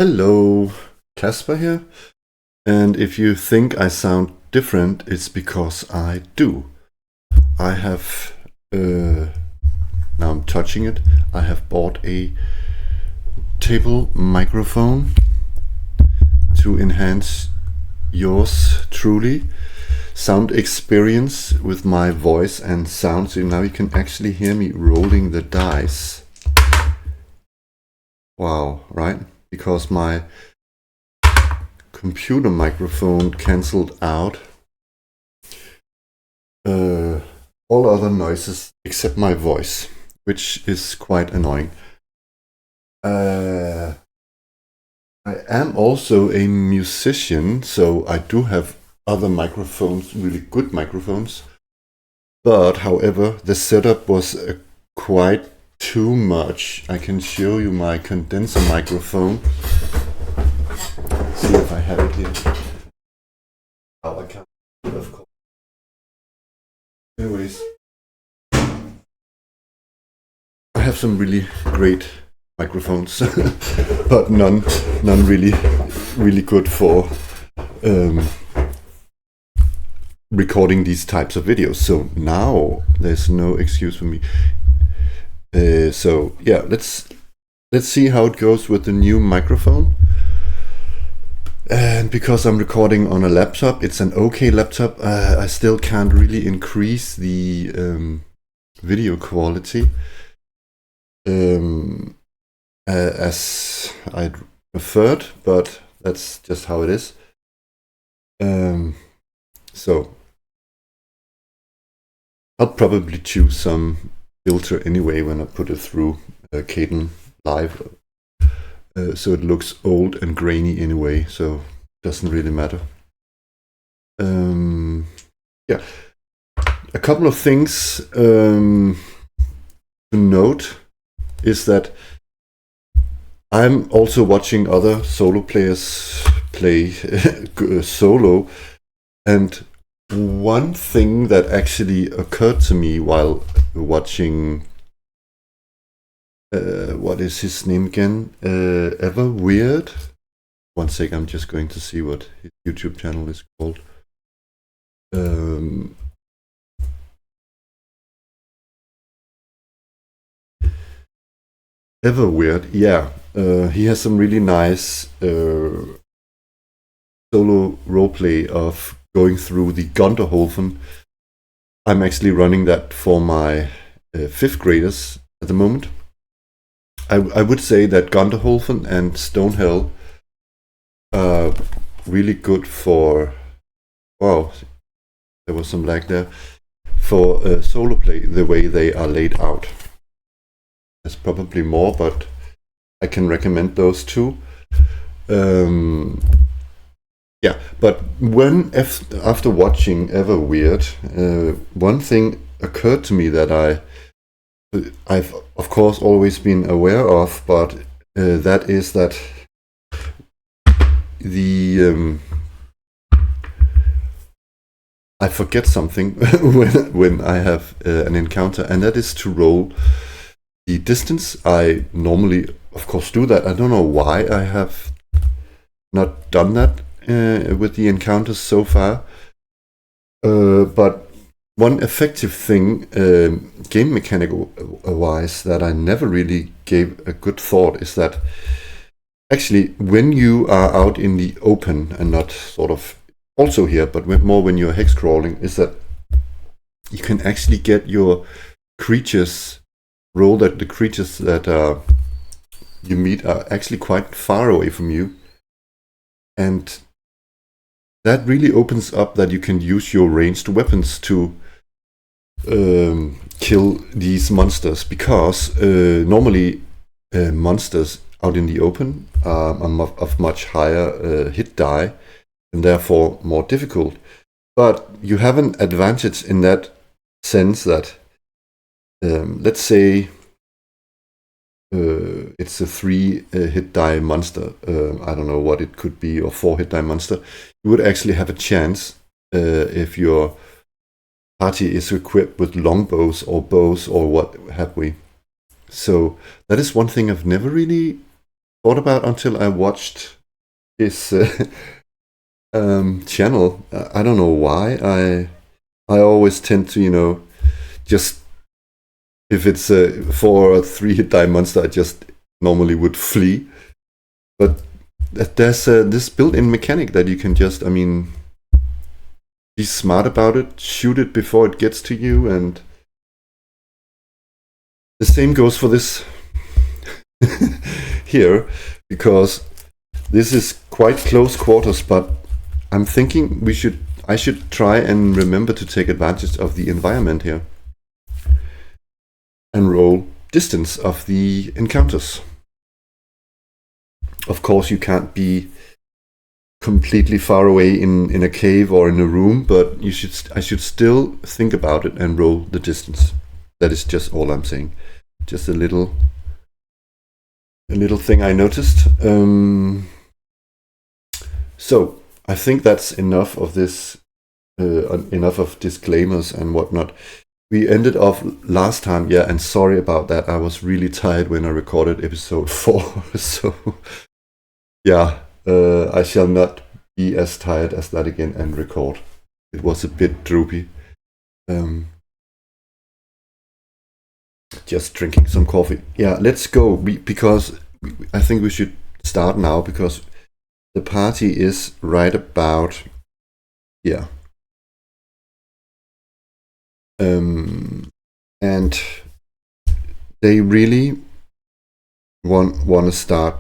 Hello, Casper here. And if you think I sound different, it's because I do. I have, now I'm touching it, I have bought a table microphone to enhance yours truly sound experience with my voice and sound. So now you can actually hear me rolling the dice. Wow, right? Because my computer microphone cancelled out all other noises except my voice, which is quite annoying. I am also a musician, so I do have other microphones, really good microphones. But however, the setup was quite too much. I can show you my condenser microphone. See if I have it here. Oh, I can't, of course. Anyways, I have some really great microphones, but none really good for recording these types of videos. So now there's no excuse for me. So yeah, let's see how it goes with the new microphone. And because I'm recording on a laptop, it's an okay laptop. I still can't really increase the video quality as I'd preferred, but that's just how it is. So I'll probably choose some filter anyway when I put it through Kden Live. So it looks old and grainy anyway, so it doesn't really matter. Yeah, a couple of things to note is that I'm also watching other solo players play solo, and one thing that actually occurred to me while watching what is his name again? Ever Weird? One sec, I'm just going to see what his YouTube channel is called. Ever Weird, yeah. He has some really nice solo roleplay of going through the Gunderhofen. I'm actually running that for my 5th graders at the moment. I would say that Gunderhofen and Stonehell are really good for, wow, there was some lag there, for solo play, the way they are laid out. There's probably more, but I can recommend those two. Yeah, but when after watching Ever Weird, one thing occurred to me that I've of course always been aware of, but that is that the I forget something when I have an encounter, and that is to roll the distance. I normally, of course, do that. I don't know why I have not done that with the encounters so far, but one effective thing, game mechanical wise, that I never really gave a good thought is that actually when you are out in the open and not sort of also here, but more when you're hex crawling, is that you can actually get your creatures, roll that the creatures that you meet are actually quite far away from you, and that really opens up that you can use your ranged weapons to kill these monsters, because normally monsters out in the open are of much higher hit die and therefore more difficult. But you have an advantage in that sense that let's say it's a 3 hit die monster, I don't know what it could be, or 4 hit die monster. You would actually have a chance if your party is equipped with longbows or bows or what have we. So that is one thing I've never really thought about until I watched his channel. I don't know why. I always tend to, just if it's a 4 or 3 hit die monster, I just normally would flee. But there's this built-in mechanic that you can just, be smart about it, shoot it before it gets to you, and the same goes for this here, because this is quite close quarters, but I'm thinking I should try and remember to take advantage of the environment here and roll distance of the encounters. Of course, you can't be completely far away in a cave or in a room, but I should still think about it and roll the distance. That is just all I'm saying. Just a little thing I noticed. So I think that's enough of this, enough of disclaimers and whatnot. We ended off last time, and sorry about that. I was really tired when I recorded episode 4, so I shall not be as tired as that again and record. It was a bit droopy. Just drinking some coffee. Let's go, because I think we should start now, because the party is right about here. And they really want to start,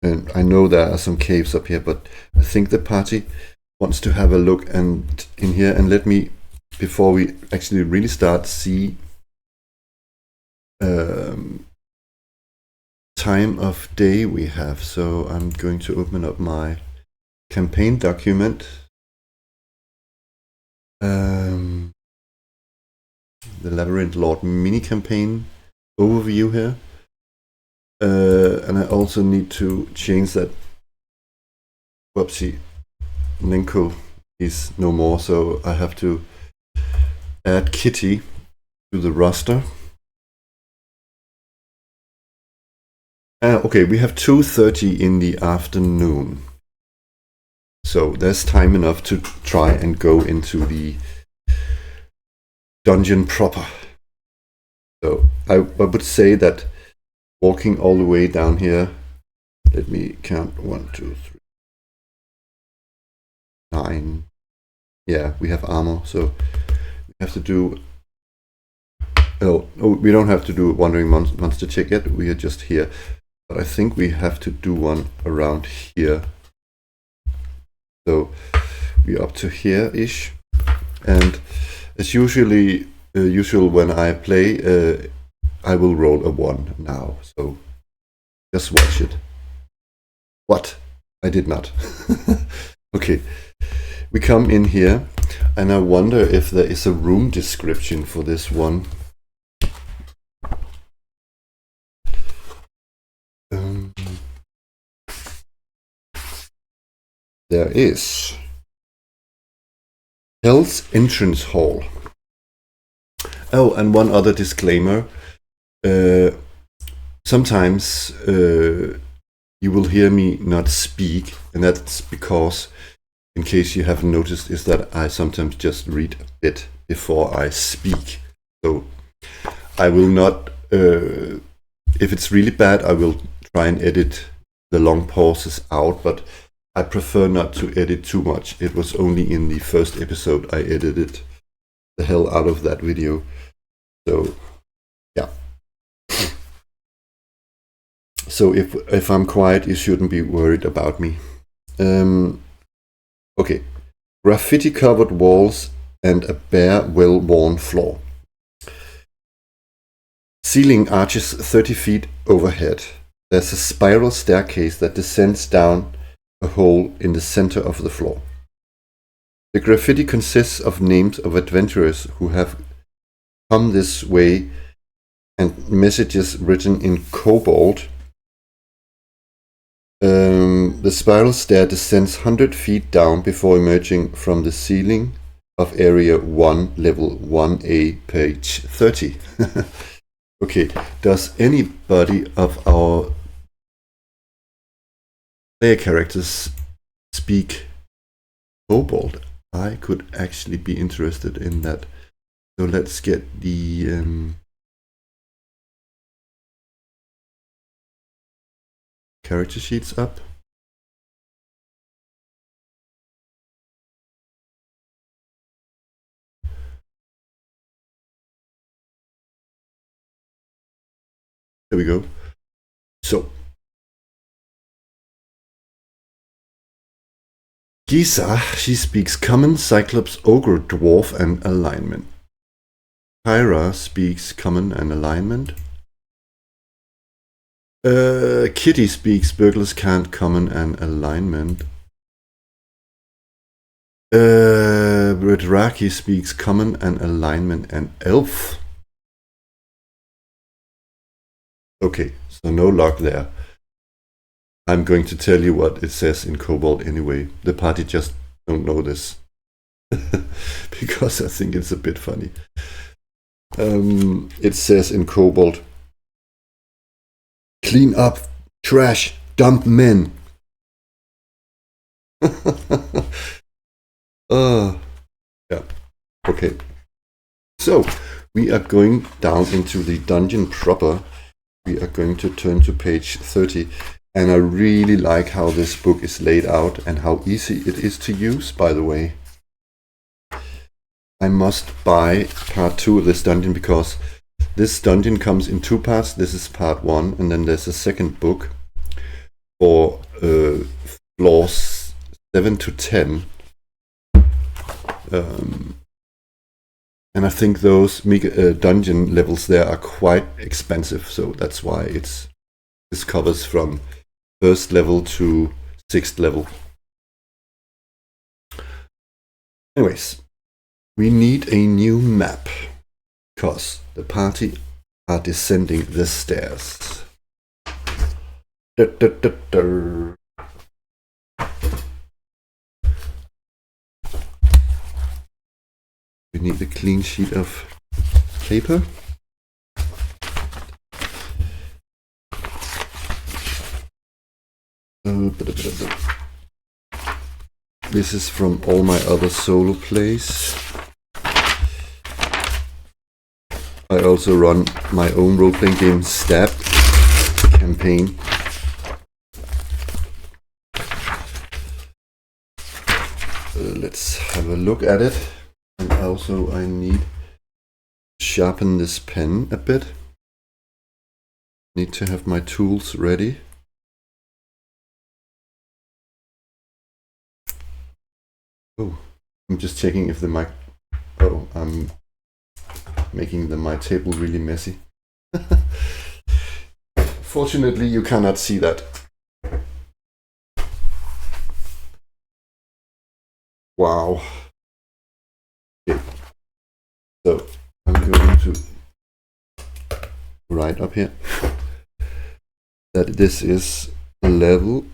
and I know there are some caves up here, but I think the party wants to have a look and in here, and let me, before we actually really start, see time of day we have. So I'm going to open up my campaign document. The Labyrinth Lord mini campaign overview here. And I also need to change that. Whoopsie, Lenko is no more, so I have to add Kitty to the roster. Okay, we have 2:30 in the afternoon, so there's time enough to try and go into the dungeon proper. So I would say that walking all the way down here, let me count, 1, 2, 3, 9. We have armor, so we have to do. Oh, we don't have to do wandering monster check yet. We are just here, but I think we have to do one around here. So we're up to here-ish, and as usual when I play, I will roll a 1 now, so just watch it. What? I did not. Okay, we come in here, and I wonder if there is a room description for this one. There is. Hell's Entrance Hall. Oh, and one other disclaimer. Sometimes you will hear me not speak, and that's because, in case you haven't noticed, is that I sometimes just read a bit before I speak. So I will not, if it's really bad, I will try and edit the long pauses out, but I prefer not to edit too much. It was only in the first episode I edited the hell out of that video. So, yeah. So if I'm quiet, you shouldn't be worried about me. Okay. Graffiti-covered walls and a bare, well-worn floor. Ceiling arches 30 feet overhead. There's a spiral staircase that descends down a hole in the center of the floor. The graffiti consists of names of adventurers who have come this way and messages written in kobold. The spiral stair descends 100 feet down before emerging from the ceiling of Area 1, Level 1A, page 30. Okay, does anybody of our player characters speak Kobold. I could actually be interested in that. So let's get the character sheets up. There we go. So Gisa, she speaks Common, Cyclops, Ogre, Dwarf, and Alignment. Kyra speaks Common and Alignment. Kitty speaks Burglars Can't, Common, and Alignment. Redraki speaks Common and Alignment and Elf. Okay, so no luck there. I'm going to tell you what it says in Kobold anyway. The party just don't know this. Because I think it's a bit funny. It says in Kobold, clean up, trash, dump men. Yeah, okay. So, we are going down into the dungeon proper. We are going to turn to page 30. And I really like how this book is laid out and how easy it is to use, by the way. I must buy part 2 of this dungeon because this dungeon comes in 2 parts. This is part 1, and then there's a second book for floors 7 to 10. And I think those dungeon levels there are quite expensive, so that's why this covers from 1st level to 6th level. Anyways, we need a new map because the party are descending the stairs. We need a clean sheet of paper. This is from all my other solo plays. I also run my own role-playing game, Stab campaign. Let's have a look at it. And also I need to sharpen this pen a bit. Need to have my tools ready. Oh, I'm just checking if the mic... Oh, I'm making my table really messy. Fortunately, you cannot see that. Wow. Okay. So, I'm going to write up here that this is level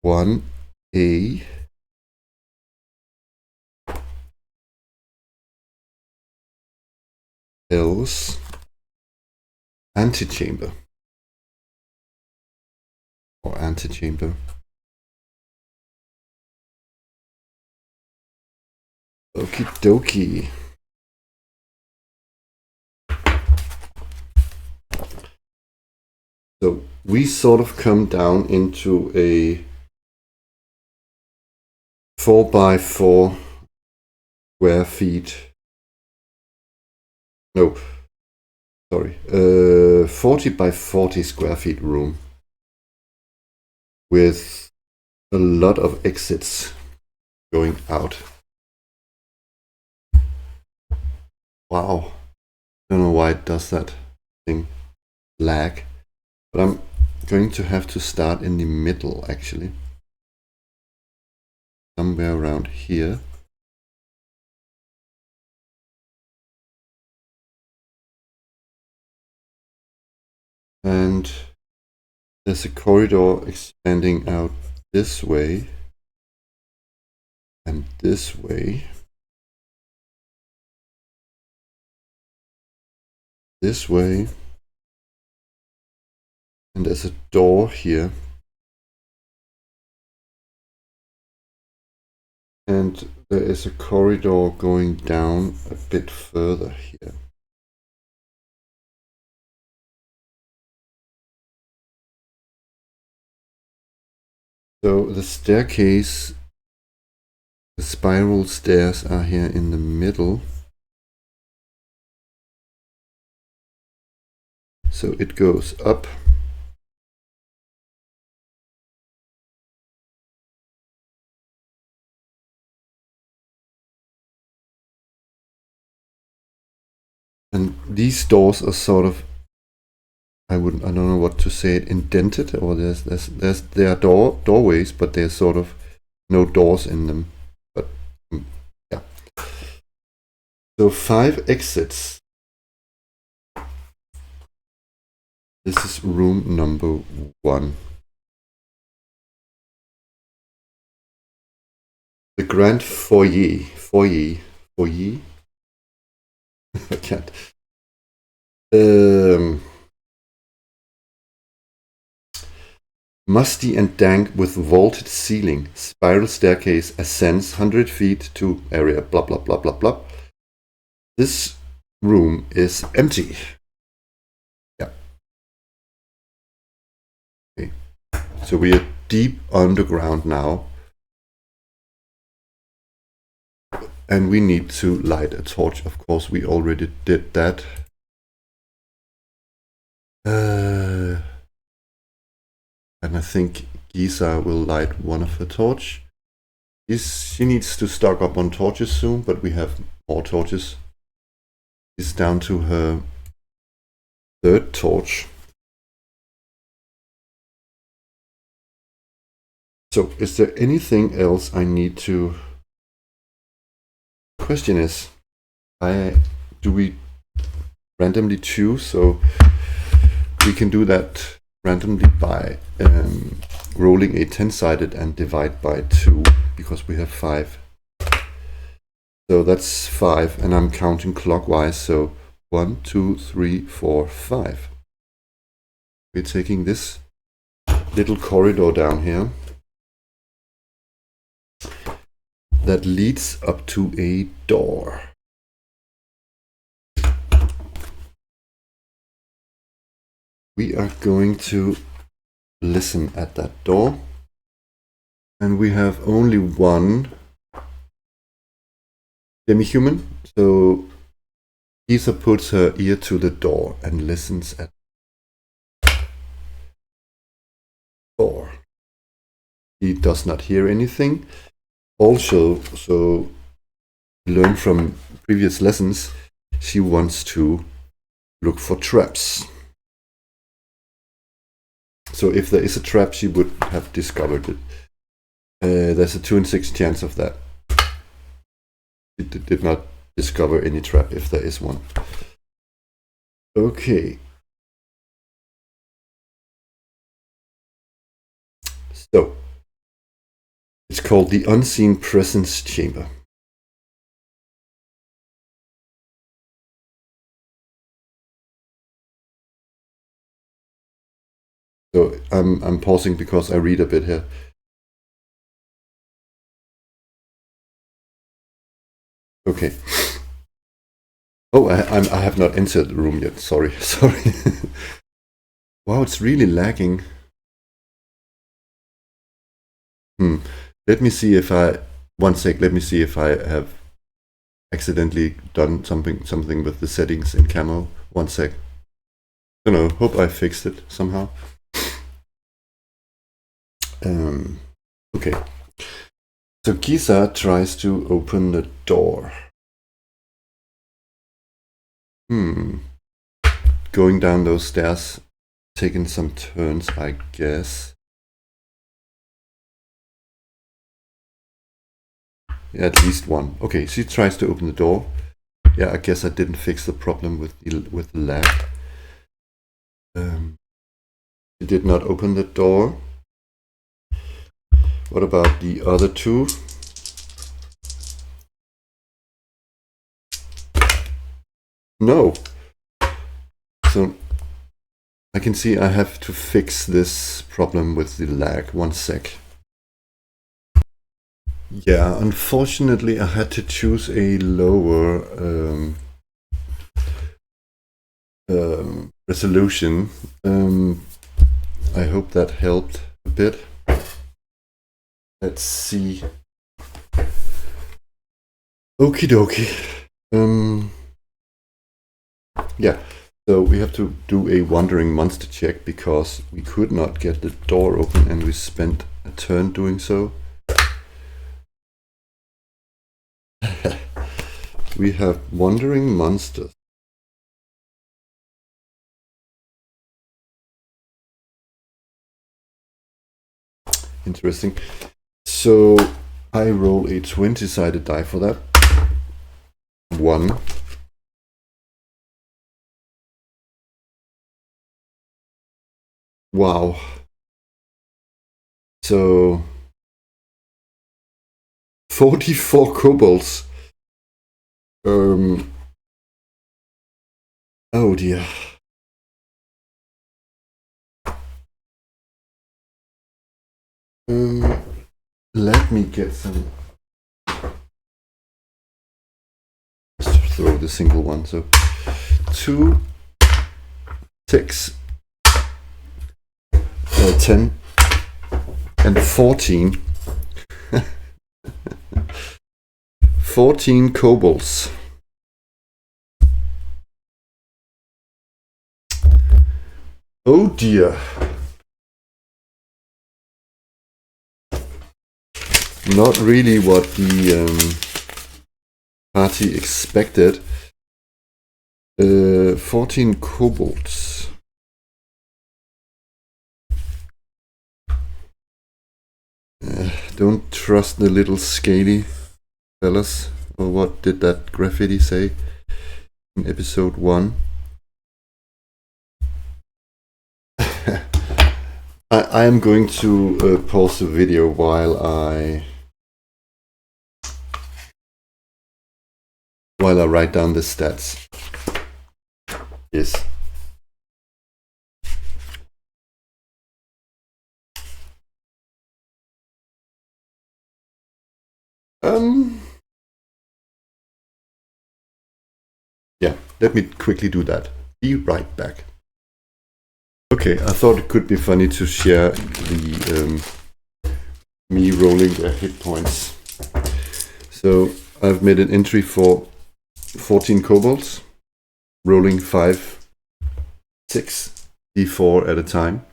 1A. Else antechamber or antechamber. Okie dokie. So we sort of come down into a 4x4 square feet. No, sorry, 40 by 40 square feet room with a lot of exits going out. Wow, I don't know why it does that thing, lag, but I'm going to have to start in the middle actually, somewhere around here. And there's a corridor expanding out this way and this way. This way And there's a door here. And there is a corridor going down a bit further here. So the staircase, the spiral stairs are here in the middle. So it goes up. And these doors are sort of, I don't know what to say it, indented, or there are doorways, but there's sort of no doors in them. But yeah. So 5 exits. This is room number 1. The grand foyer. I can't. Musty and dank with vaulted ceiling. Spiral staircase ascends 100 feet to area blah blah blah blah blah. This room is empty. Yeah. Okay. So we are deep underground now. And we need to light a torch. Of course, we already did that. And I think Giza will light one of her torch. She needs to stock up on torches soon, but we have more torches. She's down to her 3rd torch. So, is there anything else I need to... Question is, do we randomly choose? So we can do that randomly by rolling a 10-sided and divide by 2, because we have 5. So that's 5, and I'm counting clockwise. So 1, 2, 3, 4, 5. We're taking this little corridor down here that leads up to a door. We are going to listen at that door. And we have only one demi-human. So Isa puts her ear to the door and listens at the door. He does not hear anything. Also, so learn from previous lessons, she wants to look for traps. So if there is a trap, she would have discovered it. There's a 2 in 6 chance of that. She did not discover any trap if there is one. Okay. So it's called the Unseen Presence Chamber. So I'm pausing because I read a bit here. Okay. Oh, I have not entered the room yet. Sorry. Wow, it's really lagging. Let me see if I... One sec, let me see if I have accidentally done something with the settings in Camo. One sec. I don't know, hope I fixed it somehow. Okay. So Giza tries to open the door. Going down those stairs, taking some turns, I guess. Yeah, at least one. Okay, she tries to open the door. Yeah, I guess I didn't fix the problem with the lag. She did not open the door. What about the other 2? No. So I can see I have to fix this problem with the lag. 1 sec. Yeah, unfortunately I had to choose a lower resolution. I hope that helped a bit. Let's see. Okie dokie. Yeah, so we have to do a wandering monster check because we could not get the door open and we spent a turn doing so. We have wandering monsters. Interesting. So I roll a 20-sided die for that. 1. Wow. So 44 kobolds. Oh dear. Let me get some. Just throw the single one. So 2, 6, 10, and 14. 14 kobolds. Oh dear. Not really what the party expected. 14 kobolds. Don't trust the little scaly fellas. Or what did that graffiti say in episode 1? I am going to pause the video while I write down the stats. Yes. Yeah, let me quickly do that. Be right back. Okay, I thought it could be funny to share the me rolling the hit points. So I've made an entry for 14 kobolds, rolling 5, 6 d4 at a time.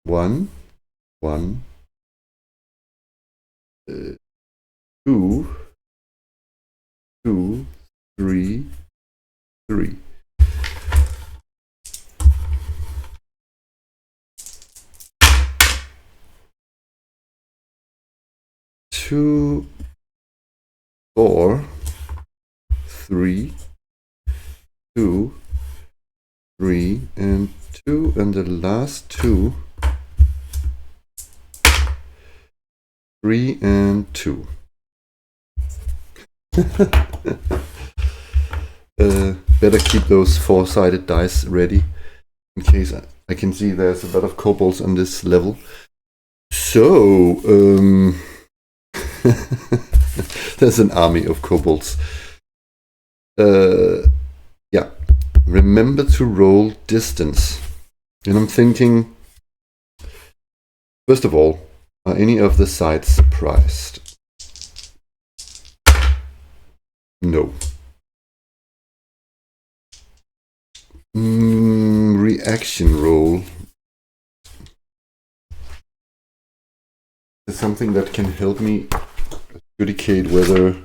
1, 1, 2, 2, 3, 3. Two, 4, 3, 2, 3, and 2, and the last 2, 3 and 2. Better keep those 4-sided dice ready in case I can see there's a lot of kobolds on this level. So there's an army of kobolds. Yeah, remember to roll distance. And I'm thinking, first of all, are any of the sides surprised? No. Reaction roll. Is something that can help me adjudicate whether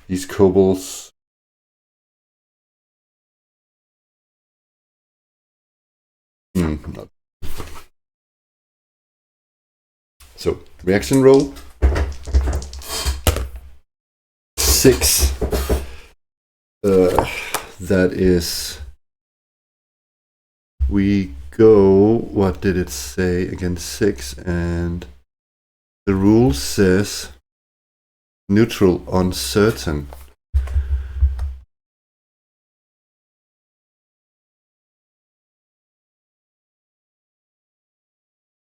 these kobolds not. So reaction roll 6. That is, we go, what did it say again? 6, and the rule says neutral, uncertain.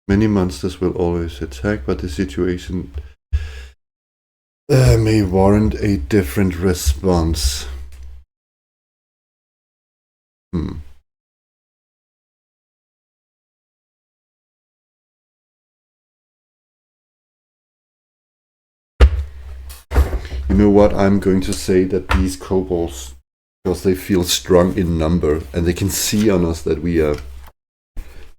Many monsters will always attack, but the situation may warrant a different response. You know what? I'm going to say that these kobolds, because they feel strong in number and they can see on us that we are.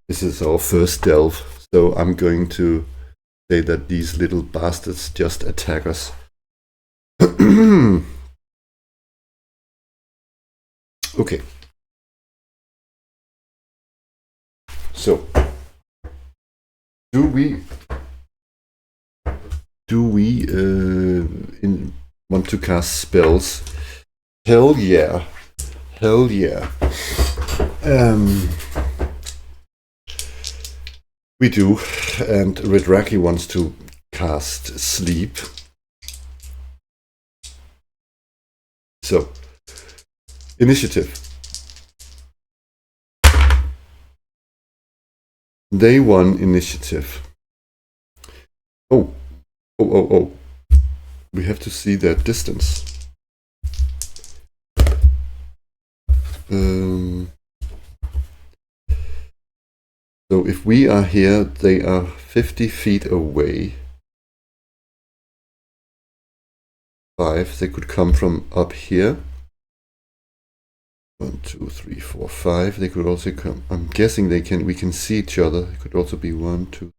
This is our first delve, so I'm going to say that these little bastards just attack us. Okay. So, do we want to cast spells? Hell yeah. Hell yeah. We do, and Redraki wants to cast Sleep. So, initiative. Day 1 initiative. Oh. We have to see their distance. So if we are here, they are 50 feet away. 5, they could come from up here. 1, 2, 3, 4, 5. They could also come. I'm guessing we can see each other. It could also be 1, 2,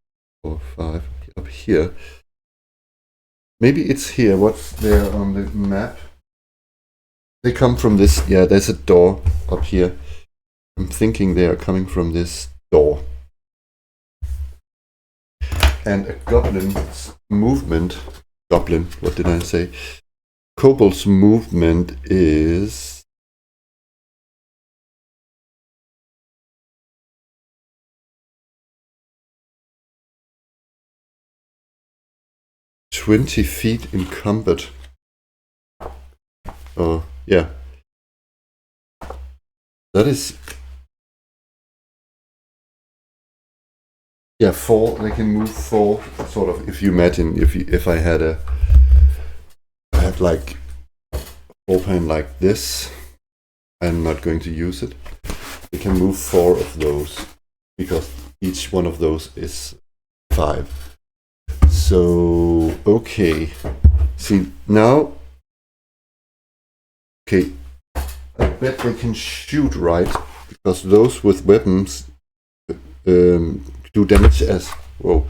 4, 5 up here. Maybe it's here. What's there on the map? They come from this. Yeah, there's a door up here. I'm thinking they are coming from this door. And a goblin's movement. Goblin, what did I say? Kobold's movement is 20 feet in combat. Oh, yeah. That is. Yeah, 4. They can move 4. Sort of. If you imagine, if I had like 4-pan like this, I'm not going to use it. They can move 4 of those because each one of those is 5. So okay. See now. Okay, I bet they can shoot, right? Because those with weapons do damage as... Whoa.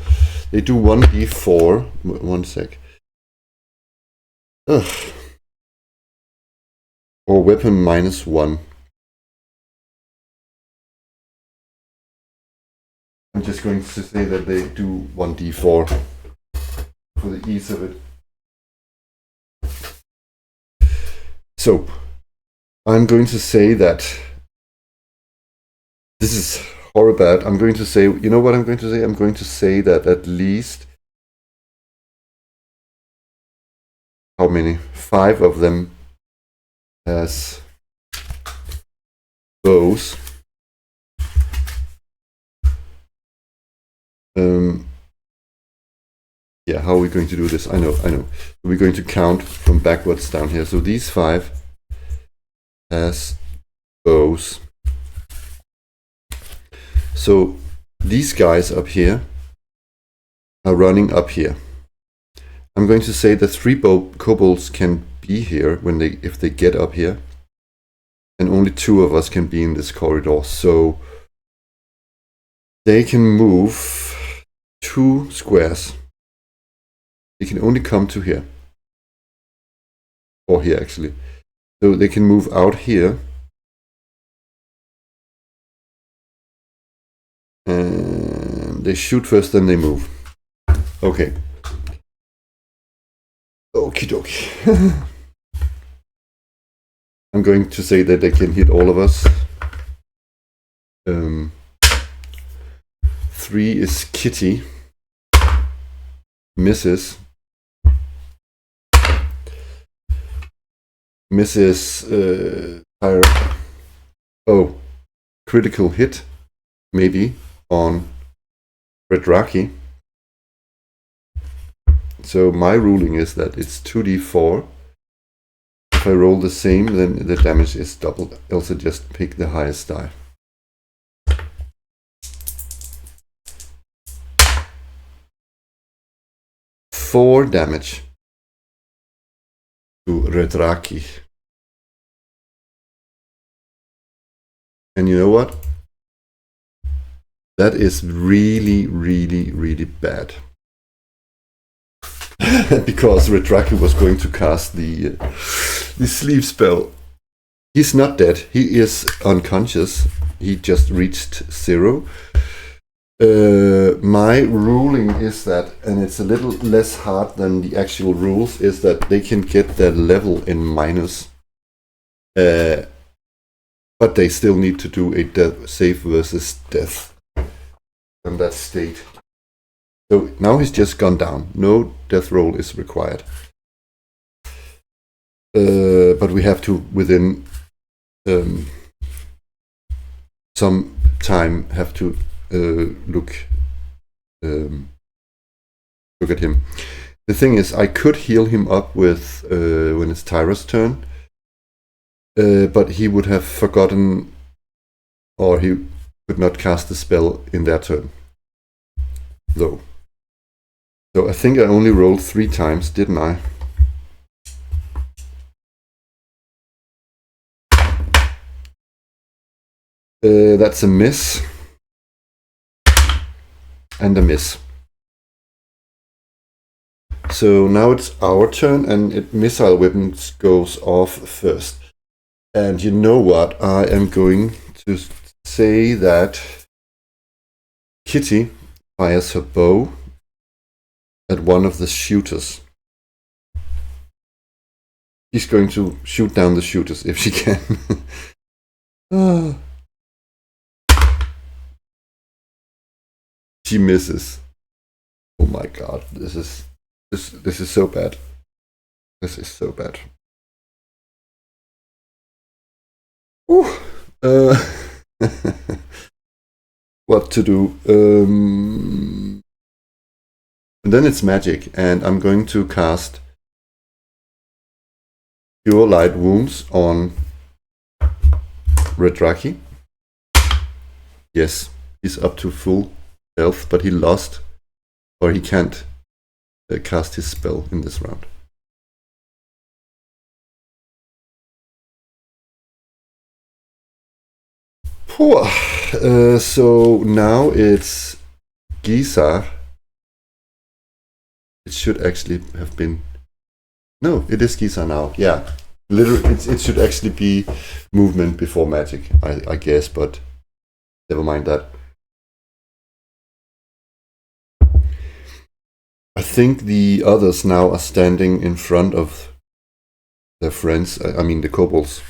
They do 1d4. 1 sec. Ugh. Or weapon -1. I'm just going to say that they do 1d4 for the ease of it. So, I'm going to say that this is horrible. I'm going to say, you know what I'm going to say? I'm going to say that at least, how many? 5 of them has bows. Yeah, how are we going to do this? I know. We're going to count from backwards down here. So these 5 has bows. So these guys up here are running up here. I'm going to say that 3 kobolds can be here if they get up here, and only 2 of us can be in this corridor. So they can move 2 squares. They can only come to here, or here actually. So they can move out here, and they shoot first, then they move. Okay. Okie dokie. I'm going to say that they can hit all of us. 3 is Kitty. Misses. Tyra. Oh, critical hit, maybe, on Redraki. So my ruling is that it's 2d4. If I roll the same, then the damage is doubled. Also just pick the highest die. Four damage to Redraki. And you know what? That is really, really, really bad. Because Redraki was going to cast the sleep spell. He's not dead. He is unconscious. He just reached 0. My ruling is that, and it's a little less hard than the actual rules, is that they can get their level in minus. But they still need to do a death save versus death on that state. So now he's just gone down. No death roll is required. But we have to, within some time, have to look at him. The thing is, I could heal him up with when it's Tyra's turn, but he would have forgotten, or he could not cast the spell in their turn, though. So I think I only rolled 3 times, didn't I? That's a miss. And a miss. So now it's our turn, and missile weapons goes off first. And you know what? I am going to say that Kitty fires her bow at one of the shooters. She's going to shoot down the shooters if she can. She misses. Oh my god, this is so bad. This is so bad. What to do? And then it's magic, and I'm going to cast Cure Light Wounds on Redraki. Yes, he's up to full health, but he lost, or he can't cast his spell in this round. So now it's Giza. It should actually have been... No, it is Giza now. Yeah, literally, it should actually be movement before magic, I guess, but never mind that. I think the others now are standing in front of their friends. I mean the kobolds.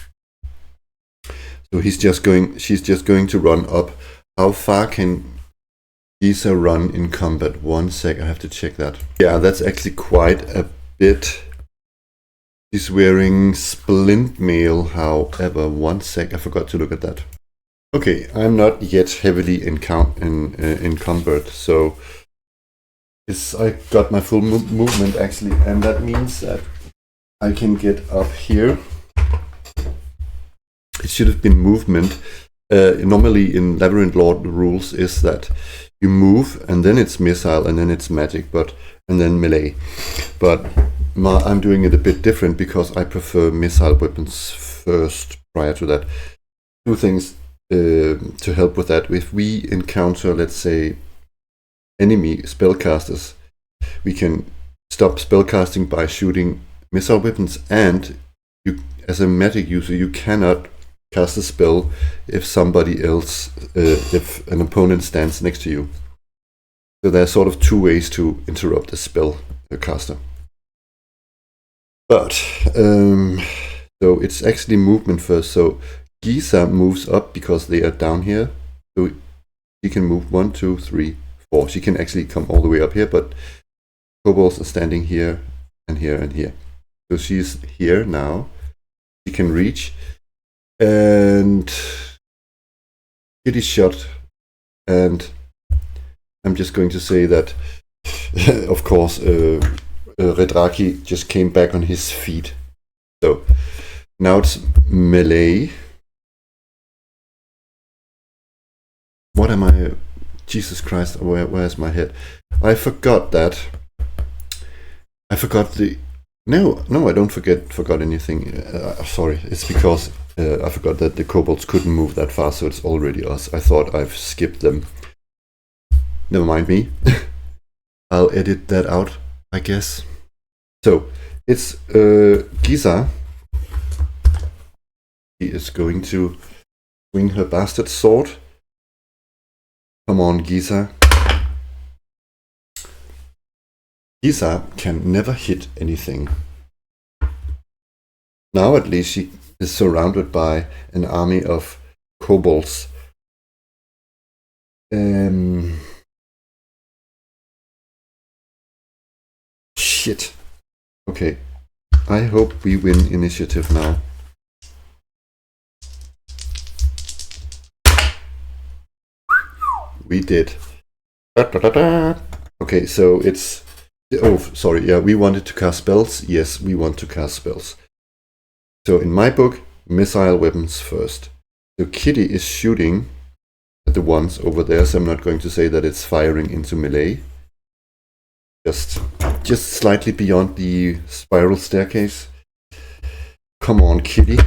So she's just going to run up. How far can Giza run in combat? 1 sec, I have to check that. Yeah, that's actually quite a bit. She's wearing splint mail, however. 1 sec, I forgot to look at that. Okay, I'm not yet heavily in combat, so I got my full movement actually, and that means that I can get up here. It should have been movement. Normally in Labyrinth Lord, the rules is that you move and then it's missile and then it's magic, and then melee. But I'm doing it a bit different because I prefer missile weapons first prior to that. 2 things to help with that. If we encounter, let's say, enemy spellcasters, we can stop spellcasting by shooting missile weapons, and you, as a magic user, you cannot cast a spell if somebody else, if an opponent stands next to you. So there are sort of 2 ways to interrupt a spell caster. But so it's actually movement first. So Giza moves up because they are down here. So she can move 1, 2, 3, 4. She can actually come all the way up here, but kobolds are standing here and here and here. So she's here now. She can reach. And Kitty shot, and I'm just going to say that, of course, Redraki just came back on his feet. So now it's melee. What am I? Jesus Christ, where's my head? I forgot that. I forgot the... No, I don't forgot anything. Sorry, it's because I forgot that the kobolds couldn't move that fast, so it's already us. I thought I've skipped them. Never mind me. I'll edit that out, I guess. So, it's Giza. He is going to swing her bastard sword. Come on, Giza. Giza can never hit anything. Now at least she is surrounded by an army of kobolds. Shit. Okay. I hope we win initiative now. We did. Okay, so it's... Oh, sorry, yeah, we wanted to cast spells. Yes, we want to cast spells. So in my book, missile weapons first. So Kitty is shooting at the ones over there, so I'm not going to say that it's firing into melee. Just slightly beyond the spiral staircase. Come on, Kitty.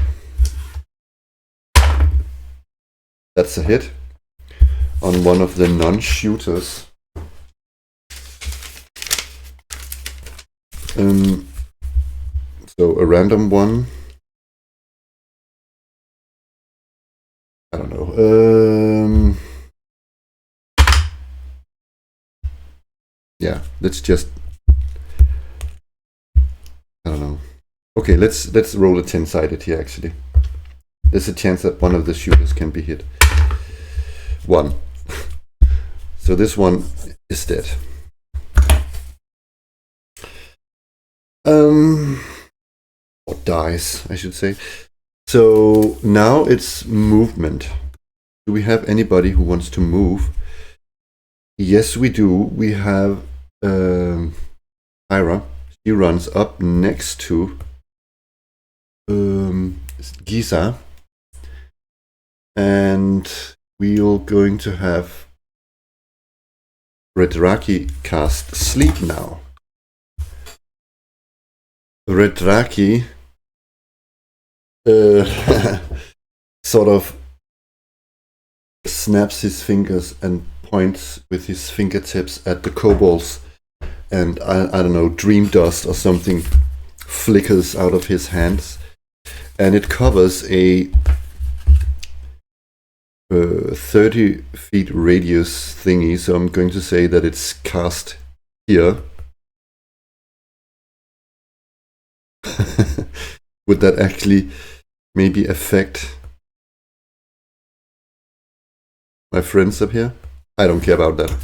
That's a hit on one of the non-shooters. So a random one. I don't know. Yeah, let's just... I don't know. Okay, let's roll a 10-sided here, actually. There's a chance that one of the shooters can be hit. 1. So this one is dead. Or dies, I should say. So now it's movement. Do we have anybody who wants to move? Yes, we do. We have Ira. She runs up next to Giza. And we're going to have Redraki cast Sleep now. Redraki sort of snaps his fingers and points with his fingertips at the kobolds, and I don't know, dream dust or something flickers out of his hands, and it covers a 30 feet radius thingy, so I'm going to say that it's cast here. Would that actually maybe affect my friends up here? I don't care about that.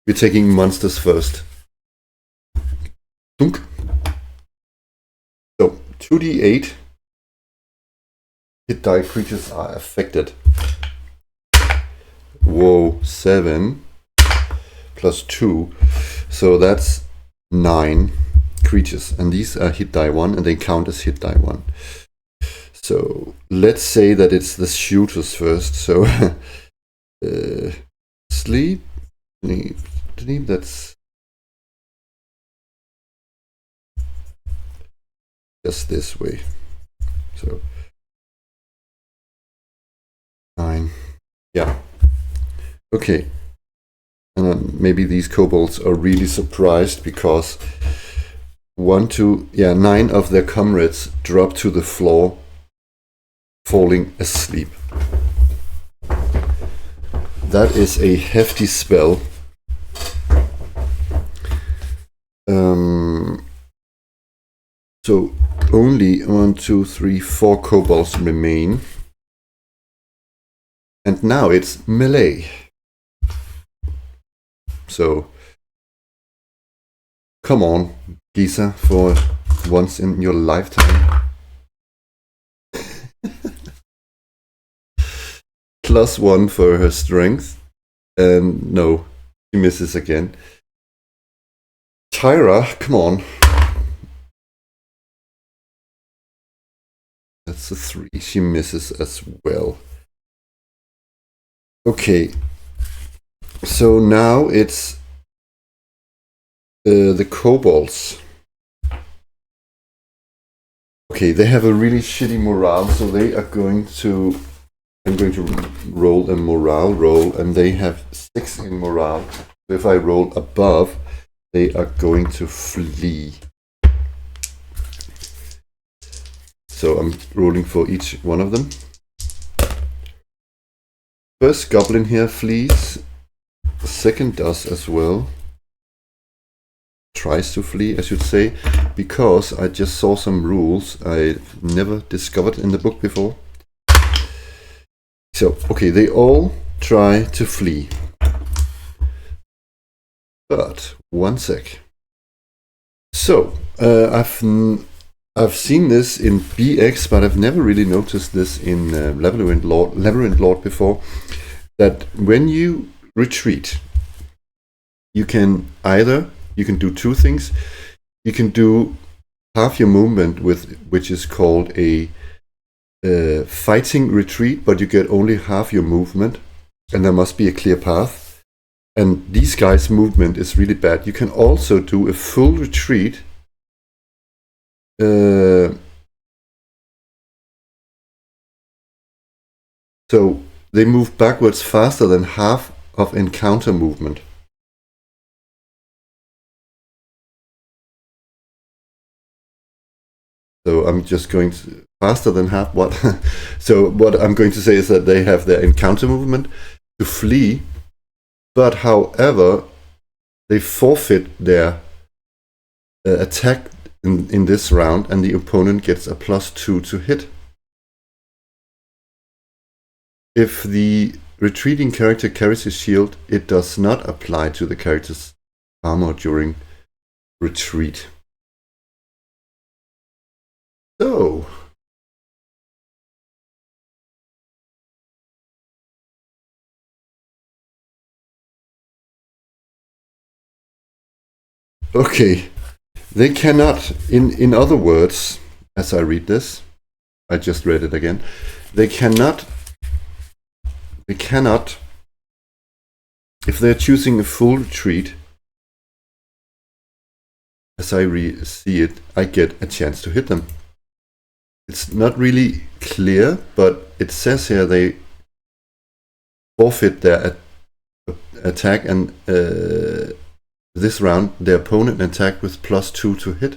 We're taking monsters first. Dunk. So 2d8 hit die creatures are affected. Whoa, 7 plus 2. So that's 9 creatures, and these are hit die 1, and they count as hit die 1. So let's say that it's the shooters first. So sleep, that's just this way. So 9. Yeah. Okay. And then maybe these kobolds are really surprised because 9 of their comrades drop to the floor, falling asleep. That is a hefty spell. So only 1, 2, 3, 4 kobolds remain. And now it's melee. So come on, Giza, for once in your lifetime. +1 for her strength. And no, she misses again. Tyra, come on. That's a 3. She misses as well. Okay. So now it's the kobolds. Okay, they have a really shitty morale, so they are going to... I'm going to roll a morale roll, and they have 6 in morale. So if I roll above, they are going to flee. So I'm rolling for each one of them. First goblin here flees. The second does as well. Tries to flee, I should say, because I just saw some rules I never discovered in the book before. So, okay, they all try to flee. But, one sec. So, I've seen this in BX, but I've never really noticed this in Labyrinth Lord before. That when you retreat, you can do 2 things. You can do half your movement which is called a fighting retreat, but you get only half your movement, and there must be a clear path. And these guys' movement is really bad. You can also do a full retreat. So they move backwards faster than half of encounter movement. So I'm just going to faster than half what? So what I'm going to say is that they have their encounter movement to flee, but however, they forfeit their attack in this round, and the opponent gets a +2 to hit. If the retreating character carries a shield, it does not apply to the character's armor during retreat. So, okay, they cannot, in other words, as I read this, I just read it again, they cannot, if they're choosing a full retreat, as I see it, I get a chance to hit them. It's not really clear, but it says here they forfeit their attack, and this round their opponent attacked with +2 to hit.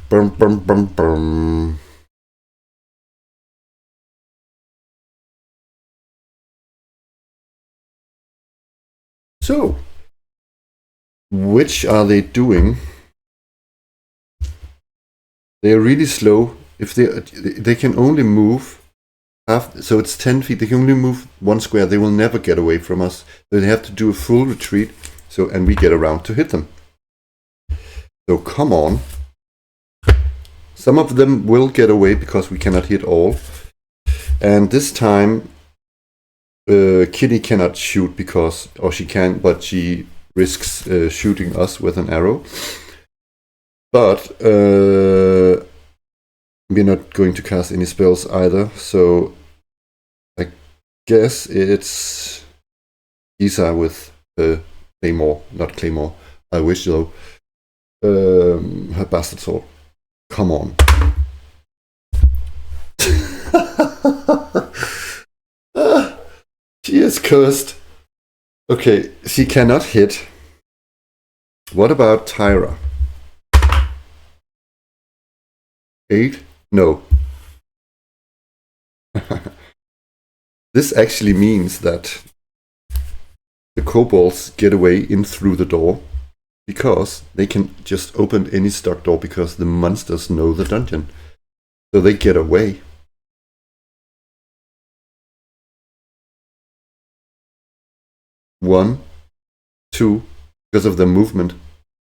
Brum, brum, brum, brum. So, which are they doing? They are really slow. If they can only move half, so it's 10 feet. They can only move 1 square. They will never get away from us. They have to do a full retreat. So, and we get around to hit them. So come on. Some of them will get away because we cannot hit all. And this time, Kitty cannot shoot because, or she can, but she risks shooting us with an arrow. But we're not going to cast any spells either, so I guess it's Isa with Claymore, not Claymore. I wish though. Her bastard sword. Come on. She is cursed. Okay, she cannot hit. What about Tyra? 8? No. This actually means that the kobolds get away in through the door because they can just open any stuck door because the monsters know the dungeon. So they get away. One, two, because of their movement,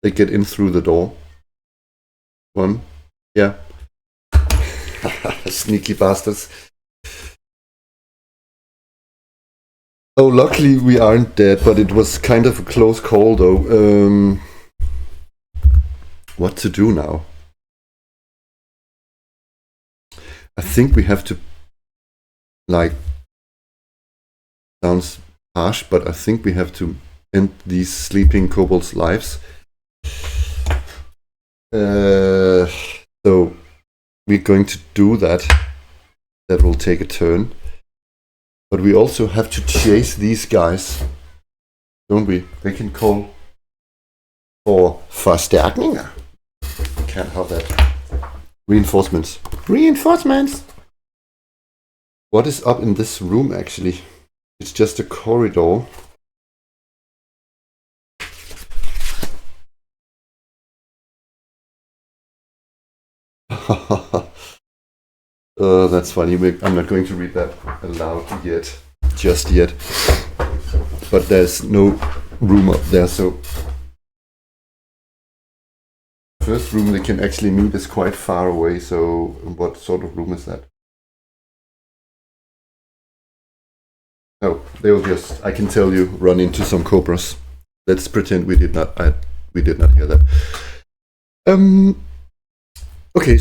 they get in through the door. 1, yeah. Sneaky bastards. Oh, luckily we aren't dead, but it was kind of a close call though. What to do now? I think we have to, like, sounds harsh, but I think we have to end these sleeping kobolds' lives. So we're going to do that. That will take a turn. But we also have to chase these guys, don't we? They can call for Verstärkung. Can't have that. Reinforcements. Reinforcements! What is up in this room actually? It's just a corridor. That's funny. I'm not going to read that aloud yet. Just yet. But there's no room up there, so first room they can actually meet is quite far away, so what sort of room is that? Oh, they'll just, I can tell you, run into some cobras. Let's pretend we did not hear that. Okay,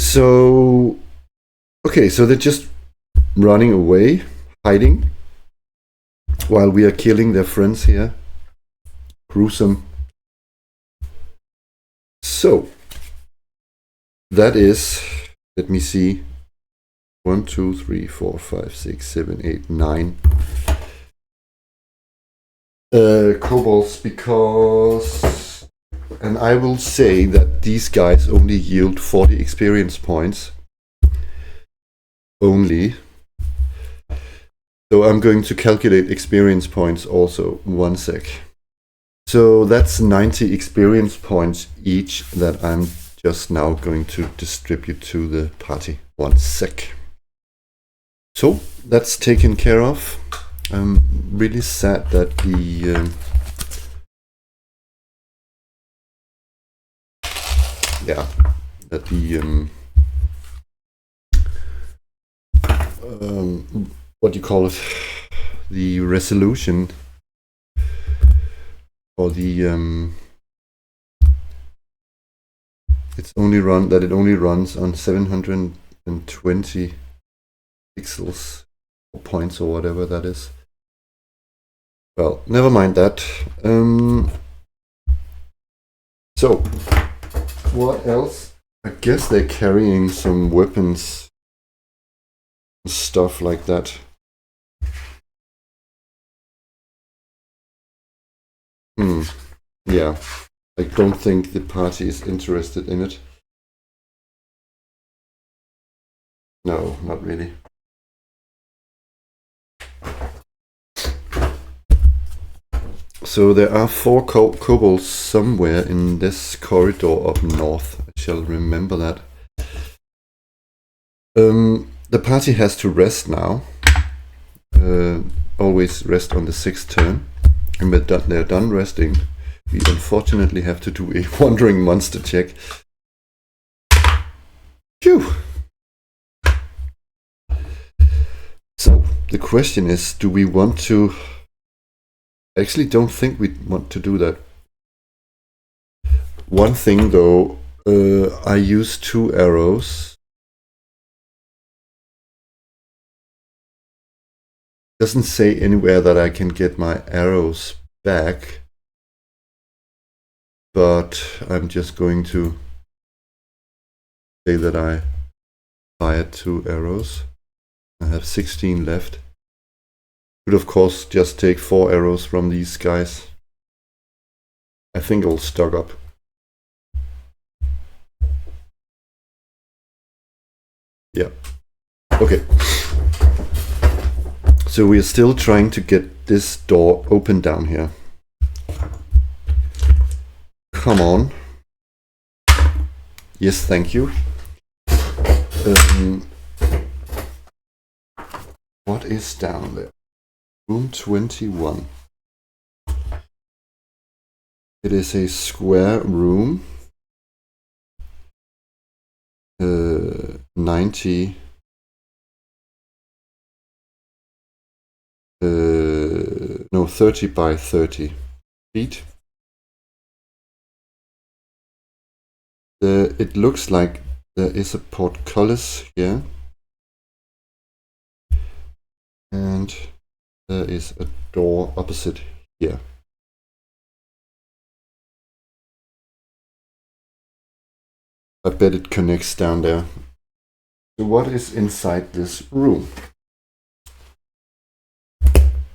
so they're just running away, hiding, while we are killing their friends here. Gruesome. So that is, let me see, 1, 2, 3, 4, 5, 6, 7, 8, 9 kobolds, because, and I will say that these guys only yield 40 experience points only. So I'm going to calculate experience points also. 1 sec. So that's 90 experience points each that I'm just now going to distribute to the party. 1 sec. So that's taken care of. I'm really sad that the what do you call it? The resolution, or the it only runs on 720 pixels or points or whatever that is. Well, never mind that. So what else? I guess they're carrying some weapons, stuff like that. Yeah, I don't think the party is interested in it. No, not really. So there are 4 kobolds somewhere in this corridor up north. I shall remember that. The party has to rest now. Always rest on the 6th turn. And when they're done resting, we unfortunately have to do a wandering monster check. Phew! So the question is, do we want to... I actually don't think we want to do that. One thing though, I use 2 arrows. Doesn't say anywhere that I can get my arrows back, but I'm just going to say that I fired 2 arrows. I have 16 left. Could of course just take 4 arrows from these guys. I think I'll stock up. Yeah. Okay. So we are still trying to get this door open down here. Come on. Yes, thank you. What is down there? Room 21. It is a square room. 90. no, 30 by 30 feet. It looks like there is a portcullis here, and there is a door opposite here. I bet it connects down there. So what is inside this room?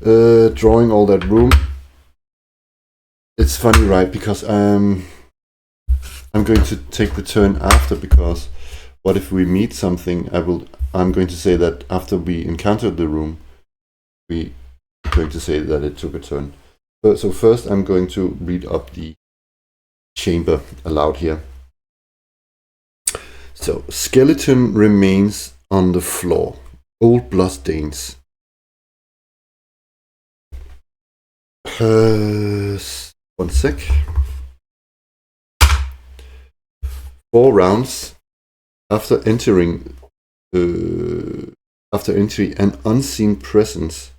Drawing all that room. It's funny, right? Because I'm going to take the turn after, because what if we meet something? I'm going to say that after we encountered the room, we're going to say that it took a turn. So first I'm going to read up the chamber aloud here. So, skeleton remains on the floor. Old blood stains. One sec. 4 rounds after entry, an unseen presence.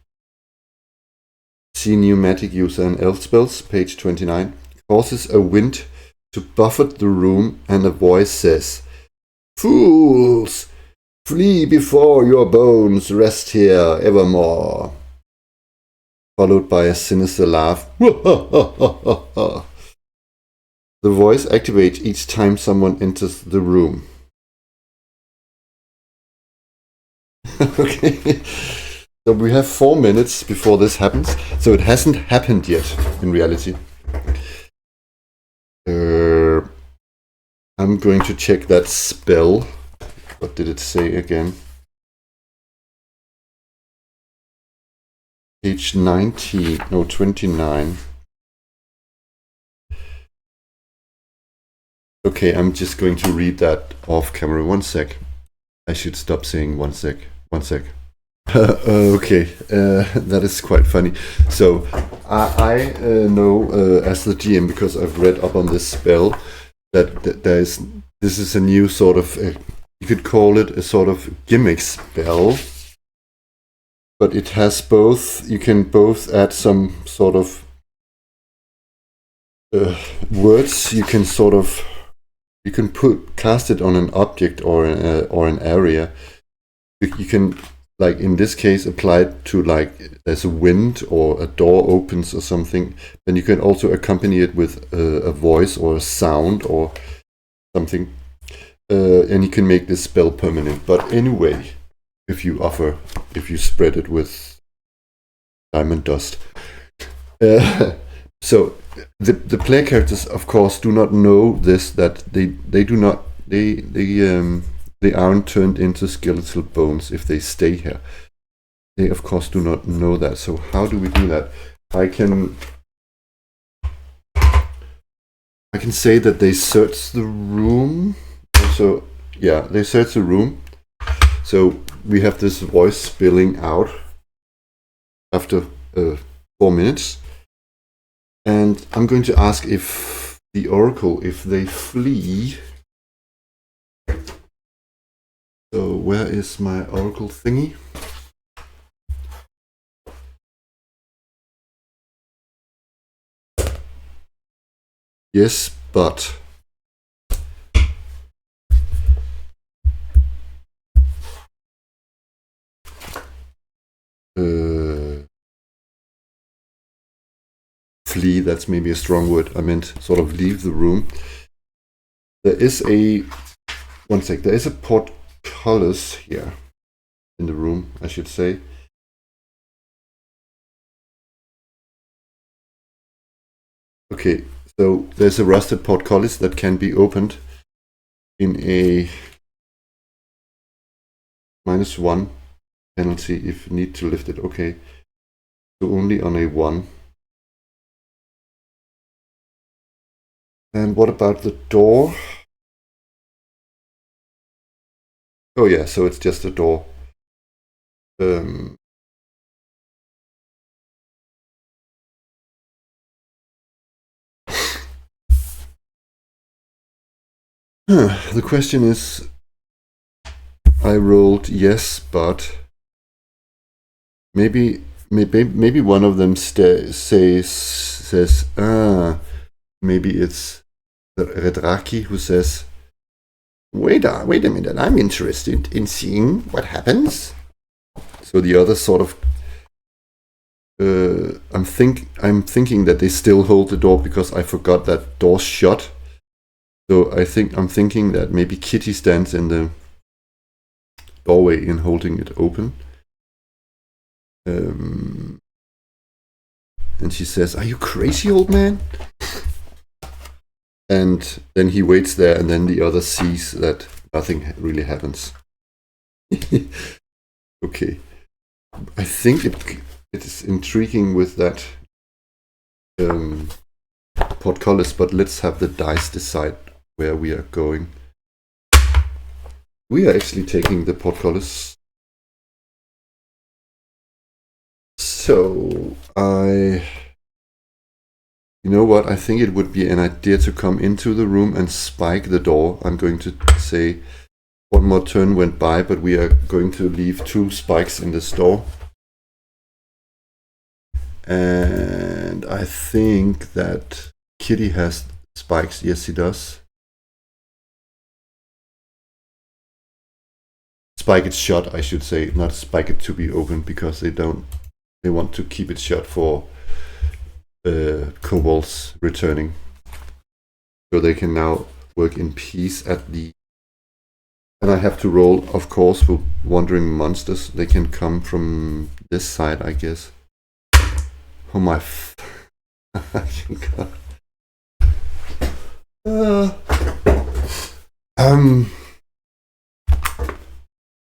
See pneumatic user and elf spells, page 29. Causes a wind to buffet the room, and a voice says, "Fools! Flee before your bones rest here evermore." Followed by a sinister laugh. The voice activates each time someone enters the room. Okay. So we have 4 minutes before this happens. So it hasn't happened yet in reality. I'm going to check that spell. What did it say again? Page 19, no, 29. Okay, I'm just going to read that off camera. 1 sec. I should stop saying 1 sec. 1 sec. Okay, that is quite funny. So I know as the GM, because I've read up on this spell, that this is a new sort of, you could call it a sort of gimmick spell, but it has both, you can both add some sort of words, you can cast it on an object or an area. You can, like in this case, apply it to, like, there's a wind or a door opens or something. Then you can also accompany it with a voice or a sound or something, and you can make this spell permanent. But anyway, if you spread it with diamond dust. So the player characters, of course, do not know this, that they aren't turned into skeletal bones if they stay here. They, of course, do not know that. So how do we do that? I can say that they search the room. So yeah, they search the room. So we have this voice spilling out after 4 minutes. And I'm going to ask if the oracle, if they flee. So where is my oracle thingy? Yes, but flee, that's maybe a strong word. I meant sort of leave the room. There is a portcullis here in the room, I should say. Okay, so there's a rusted portcullis that can be opened in a -1 penalty if you need to lift it. Okay, so only on a 1. And what about the door? Oh yeah, so it's just a door. The question is, I rolled yes, but maybe maybe one of them says, maybe it's the Redraki who says, wait a minute, I'm interested in seeing what happens. So the other sort of, I'm thinking that they still hold the door because I forgot that door's shut. So I'm thinking that maybe Kitty stands in the doorway and holding it open. And she says, "Are you crazy, old man?" And then he waits there, and then the other sees that nothing really happens. Okay. I think it is intriguing with that portcullis, but let's have the dice decide where we are going. We are actually taking the portcullis. So you know what? I think it would be an idea to come into the room and spike the door. I'm going to say one more turn went by, but we are going to leave 2 spikes in the store. And I think that Kitty has spikes. Yes, he does. Spike it shut, I should say, not spike it to be open, because they want to keep it shut for kobolds returning, so they can now work in peace at the. And I have to roll, of course, for wandering monsters. They can come from this side, I guess. Oh my!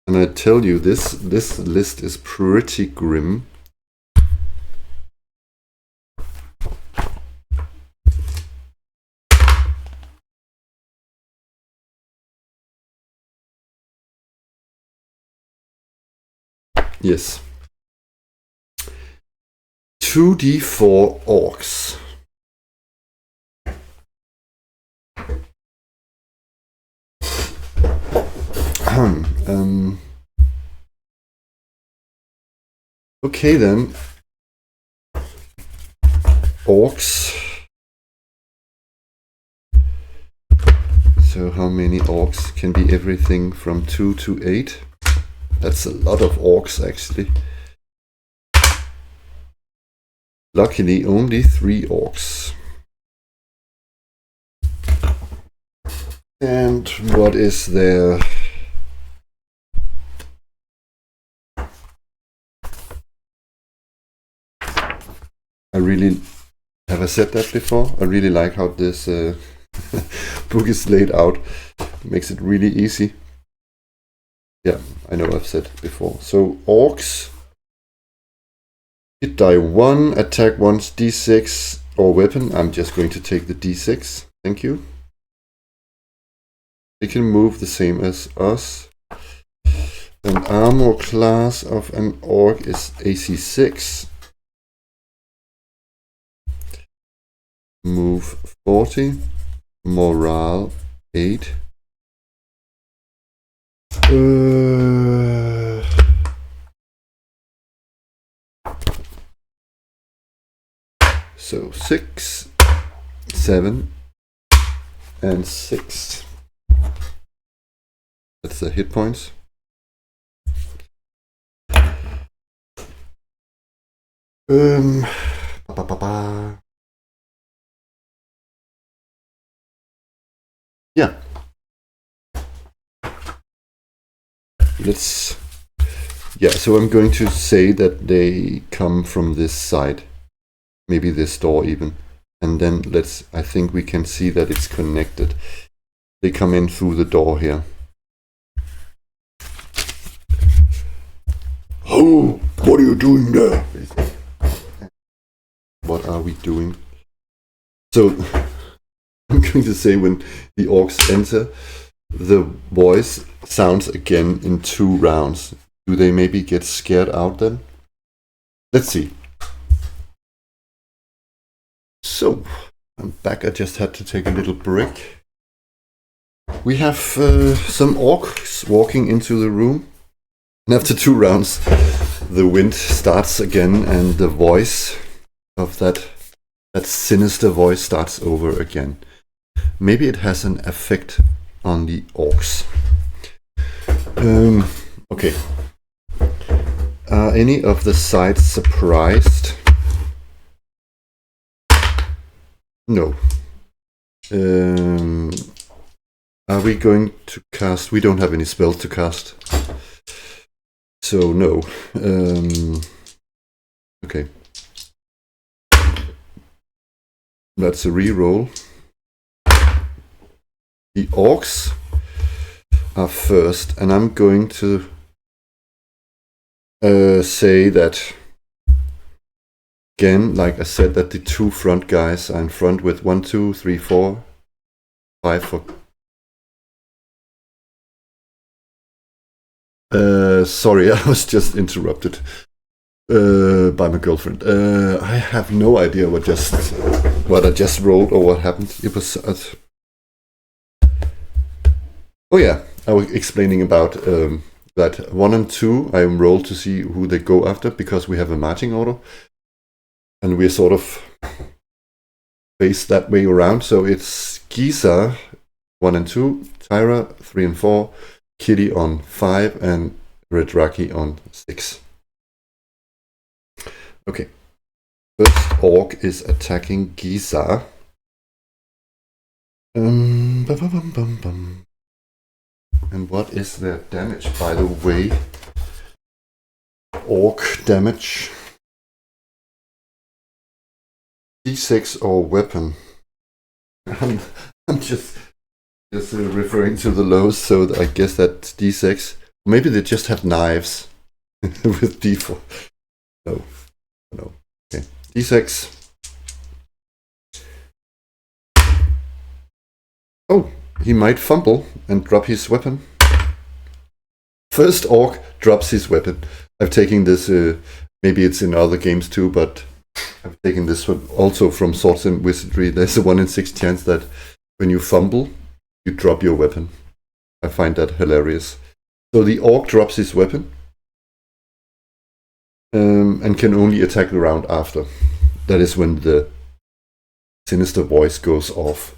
And I tell you, this list is pretty grim. Yes. 2d4 orcs. Okay then. Orcs. So how many orcs? Can be everything from 2 to 8. That's a lot of orcs, actually. Luckily, only 3 orcs. And what is there? Have I said that before? I really like how this book is laid out. It makes it really easy. Yeah, I know I've said it before. So orcs, hit die 1, attack once, d6 or weapon. I'm just going to take the d6. Thank you. They can move the same as us. An armor class of an orc is AC 6. Move 40. Morale 8. So 6, 7, and 6. That's the hit points. Yeah. So I'm going to say that they come from this side, maybe this door even, and then I think we can see that it's connected. They come in through the door here. Oh, what are you doing there? What are we doing? So I'm going to say when the orcs enter, the voice sounds again in 2 rounds. Do they maybe get scared out then? Let's see. So, I'm back. I just had to take a little break. We have some orcs walking into the room. And after 2 rounds, the wind starts again, and the voice of that sinister voice starts over again. Maybe it has an effect on the orcs. Okay. Are any of the sides surprised? No. Are we going to cast? We don't have any spells to cast. So no. Okay. That's a reroll. The orcs are first, and I'm going to say that again, like I said, that the two front guys are in front with 1, 2, 3, 4, 5 for. Sorry, I was just interrupted by my girlfriend. I have no idea what I just rolled or what happened. It was. Oh yeah, I was explaining about that 1 and 2. I rolled to see who they go after because we have a marching order, and we're sort of faced that way around. So it's Giza 1 and 2, Tyra 3 and 4, Kitty on 5, and Redraki on 6. Okay. First orc is attacking Giza. Bum, bum, bum, bum. And what is their damage, by the way? Orc damage. D6 or weapon. I'm just referring to the lows, so I guess that's D6. Maybe they just have knives with D4. No. Okay. D6. Oh, he might fumble and drop his weapon. First orc drops his weapon. I've taken this, maybe it's in other games too, but I've taken this one also from Swords and Wizardry. There's a 1 in 6 chance that when you fumble, you drop your weapon. I find that hilarious. So the orc drops his weapon and can only attack the round after. That is when the sinister voice goes off.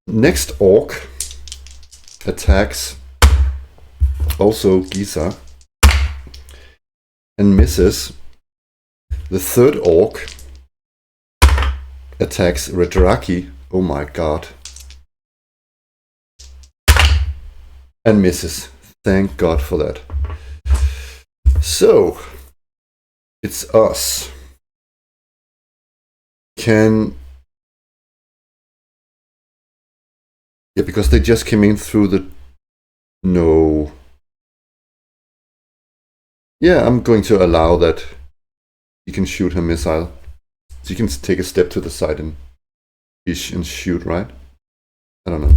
Next orc attacks also Giza and misses. The third orc attacks Redraki. Oh my god. And misses. Thank God for that. So, it's us. Yeah, because they just came in through the... No. Yeah, I'm going to allow that you can shoot her missile. So you can take a step to the side and shoot, right? I don't know.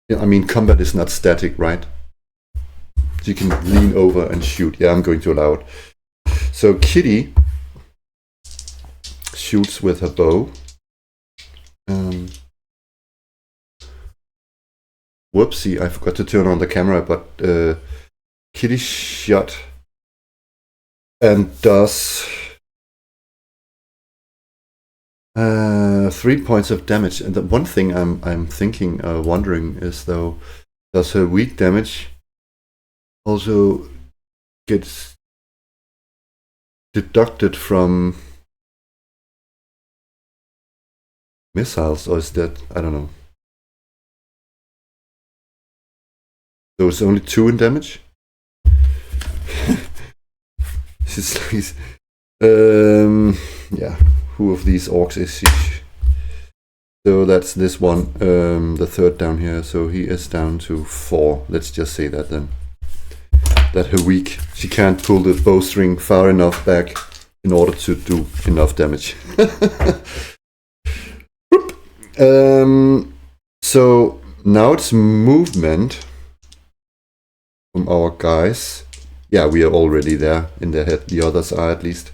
Yeah, I mean, combat is not static, right? So you can lean over and shoot. Yeah, I'm going to allow it. So Kitty shoots with her bow. Whoopsie, I forgot to turn on the camera, but Kitty shot and does 3 points of damage. And the one thing I'm wondering is though, does her weak damage also get deducted from missiles, or is that, I don't know. So it's only 2 in damage? Yeah, who of these orcs is she? So that's this one, the third down here, so he is down to 4. Let's just say that then. That her weak, she can't pull the bowstring far enough back in order to do enough damage. So now it's movement from our guys. Yeah, we are already there in their head. The others are at least.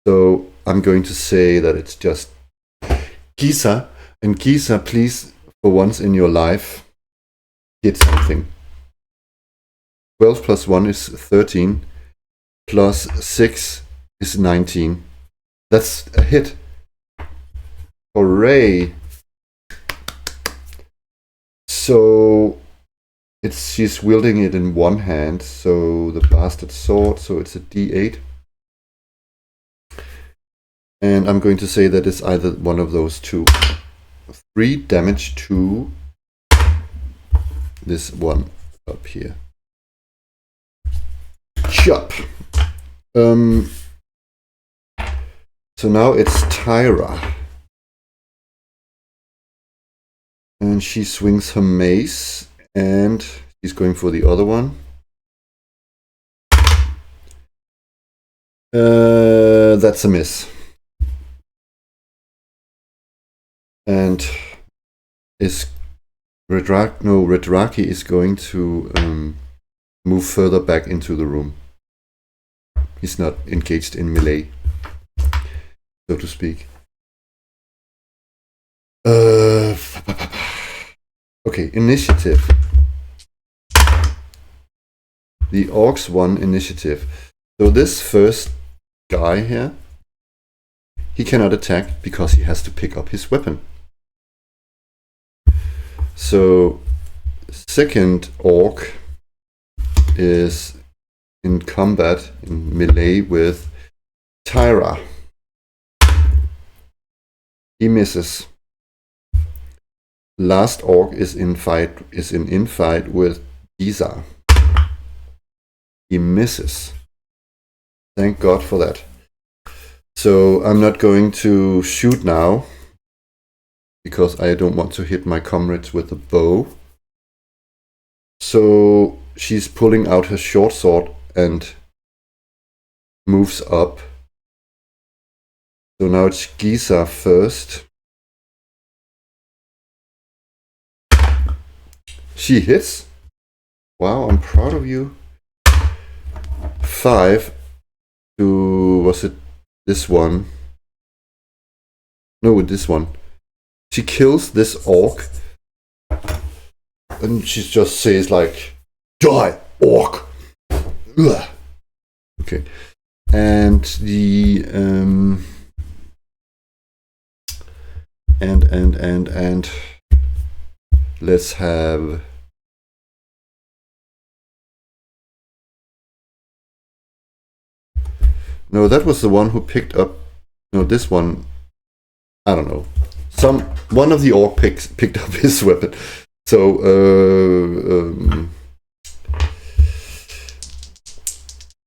So I'm going to say that it's just Giza. And Giza, please, for once in your life, hit something. 12 plus 1 is 13, plus 6 is 19. That's a hit. Hooray! So she's wielding it in one hand, so the bastard sword, so it's a d8. And I'm going to say that it's either one of those two. 3 damage to this one up here. Chop! So now it's Tyra. And she swings her mace, and she's going for the other one. That's a miss. And Redraki is going to move further back into the room. He's not engaged in melee, so to speak. Okay, initiative. The orcs won initiative. So this first guy here, he cannot attack because he has to pick up his weapon. So second orc is in combat, in melee with Tyra. He misses. Last orc is in fight with Giza. He misses. Thank God for that. So I'm not going to shoot now, because I don't want to hit my comrades with a bow. So she's pulling out her short sword and moves up. So now it's Giza first. She hits. Wow, I'm proud of you. 5 to, was it this one? No, this one. She kills this orc. And she just says like, die, orc! Ugh. Okay. And the and let's have no, that was the one who picked up, no, this one, I don't know, one of the orc picked up his weapon. So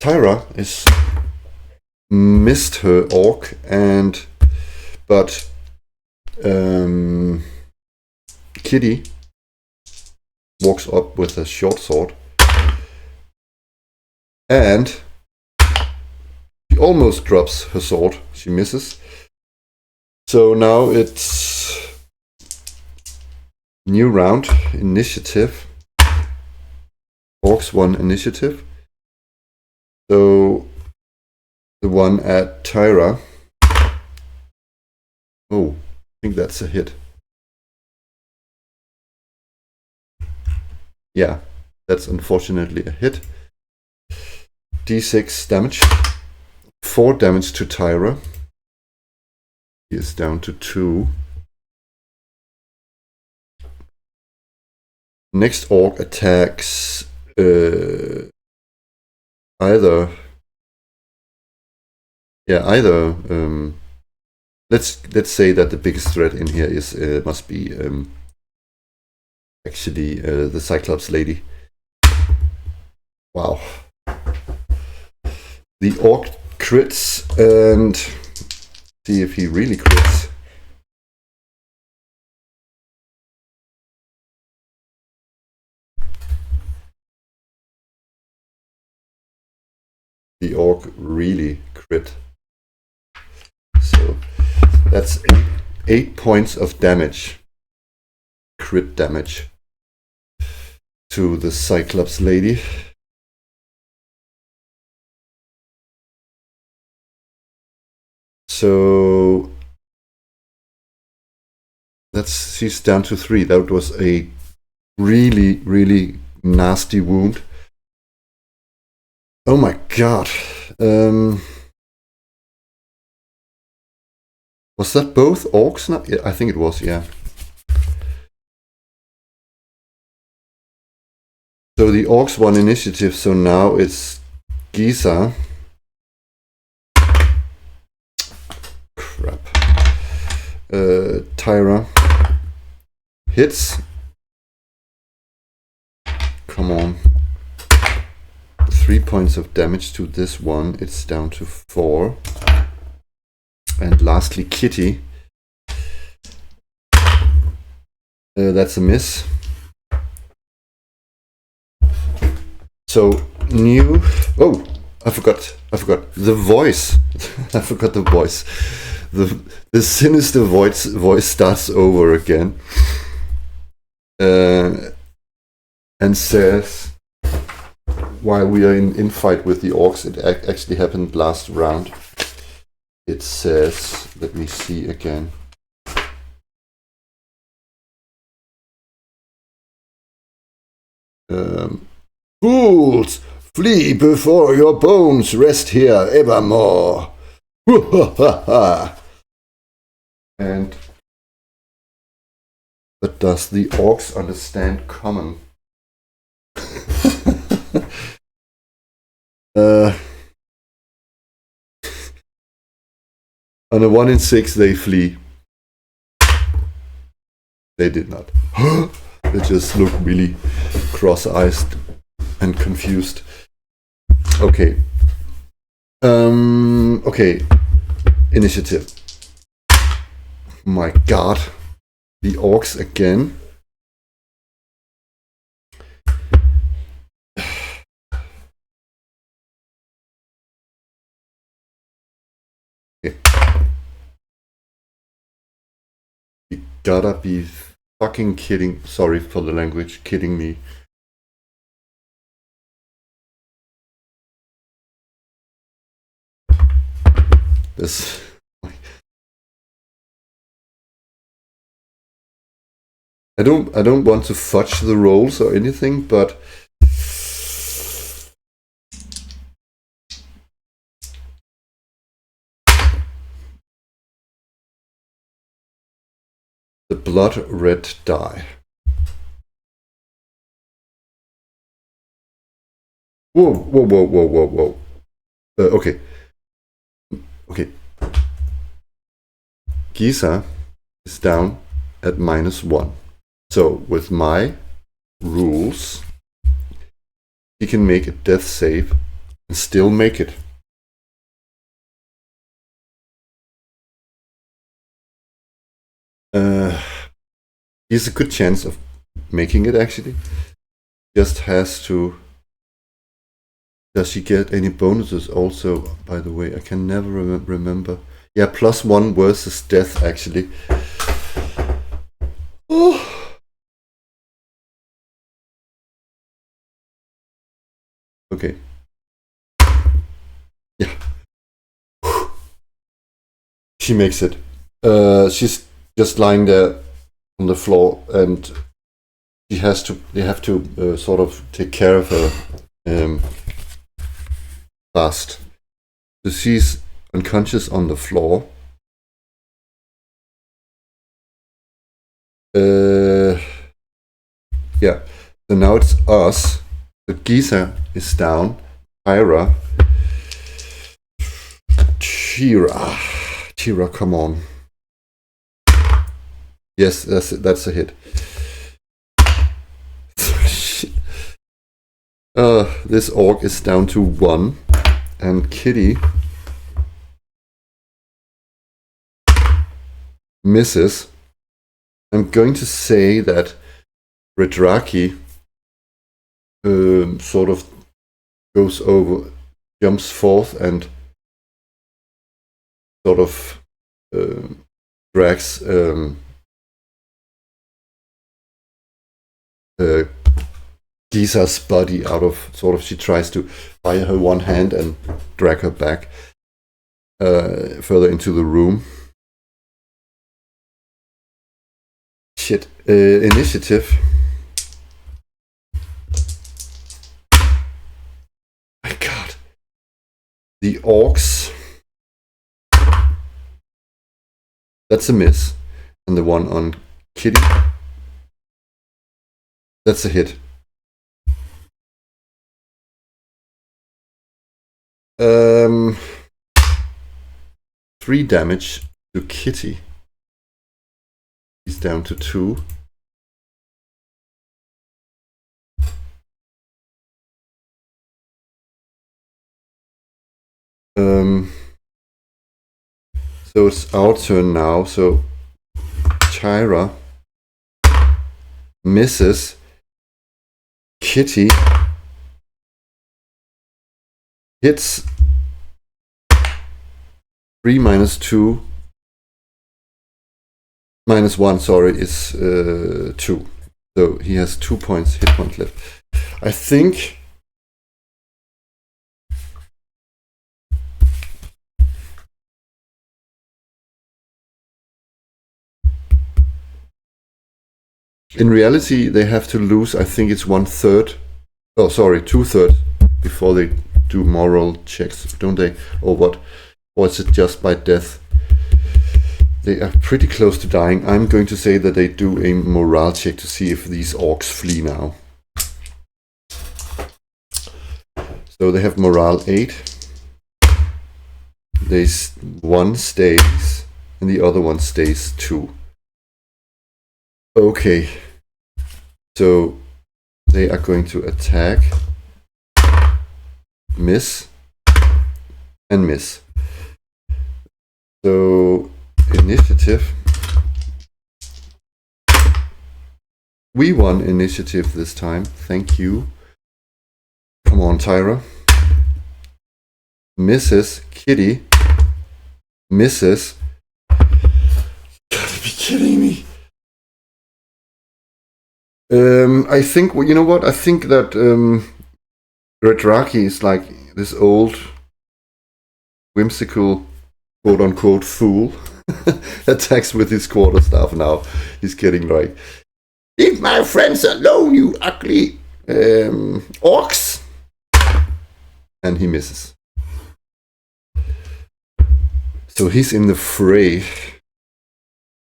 Tyra is missed her orc, but Kitty walks up with a short sword, and she almost drops her sword. She misses. So now it's new round, initiative. Orcs won initiative. So the one at Tyra. Oh, I think that's a hit. Yeah, that's unfortunately a hit. D6 damage. 4 damage to Tyra. He is down to 2. Next orc attacks either let's say that the biggest threat in here is must be actually the Cyclops lady. Wow. The orc crits, and see if he really crits. The orc really crit. So that's 8 points of damage. Crit damage to the Cyclops lady. So she's down to 3. That was a really, really nasty wound. Oh my god. Was that both orcs now? Yeah, I think it was, yeah. So the orcs won initiative, so now it's Giza. Crap. Tyra hits. Come on. 3 points of damage to this one. It's down to 4. And lastly, Kitty. That's a miss. So new. Oh, I forgot the voice. I forgot the voice. The sinister voice starts over again, and says, while we are in fight with the orcs, it actually happened last round. It says, let me see again. Fools, flee before your bones rest here evermore. And but does the orcs understand common? On a 1 in 6 they flee. They did not. They just look really cross-eyed and confused. Okay. Okay. Initiative. My god. The orcs again. Okay. You gotta be fucking kidding. Sorry for the language. Kidding me. This. I don't want to fudge the rolls or anything, but the blood red die. Whoa. Okay. Giza is down at -1. So with my rules, he can make a death save and still make it. He has a good chance of making it, actually. Just has to... Does she get any bonuses also, by the way? I can never remember. Yeah, +1 versus death, actually. Oh. Okay. Yeah. She makes it. She's just lying there on the floor, and they have to sort of take care of her fast. So she's unconscious on the floor. Yeah. So now it's us. So Giza is down. Tyra. Tira, come on. Yes, that's a hit. This orc is down to 1, and Kitty misses. I'm going to say that Redraki sort of goes over, jumps forth, and sort of drags Giza's body out of, sort of, she tries to by her one hand and drag her back further into the room. Shit. Initiative. The orcs. That's a miss. And the one on Kitty. That's a hit. 3 damage to Kitty. He's down to 2. So it's our turn now. So Tyra misses. Kitty hits. 3 minus 2 minus 1, sorry, is 2. So he has 2 points, hit point left. I think in reality they have to lose, I think it's 1/3. Oh, sorry, 2/3 before they do moral checks, don't they? Or what? Or is it just by death? They are pretty close to dying. I'm going to say that they do a morale check to see if these orcs flee now. So they have morale 8. One stays, and the other one stays 2. Okay. So they are going to attack, miss, and miss. So initiative. We won initiative this time. Thank you. Come on, Tyra. Misses. Kitty. Misses. Gotta be kidding me. I think, you know what? I think that Redraki is like this old, whimsical, quote-unquote fool. Attacks with his quarterstaff now. He's getting like, leave my friends alone, you ugly orcs! And he misses. So he's in the fray.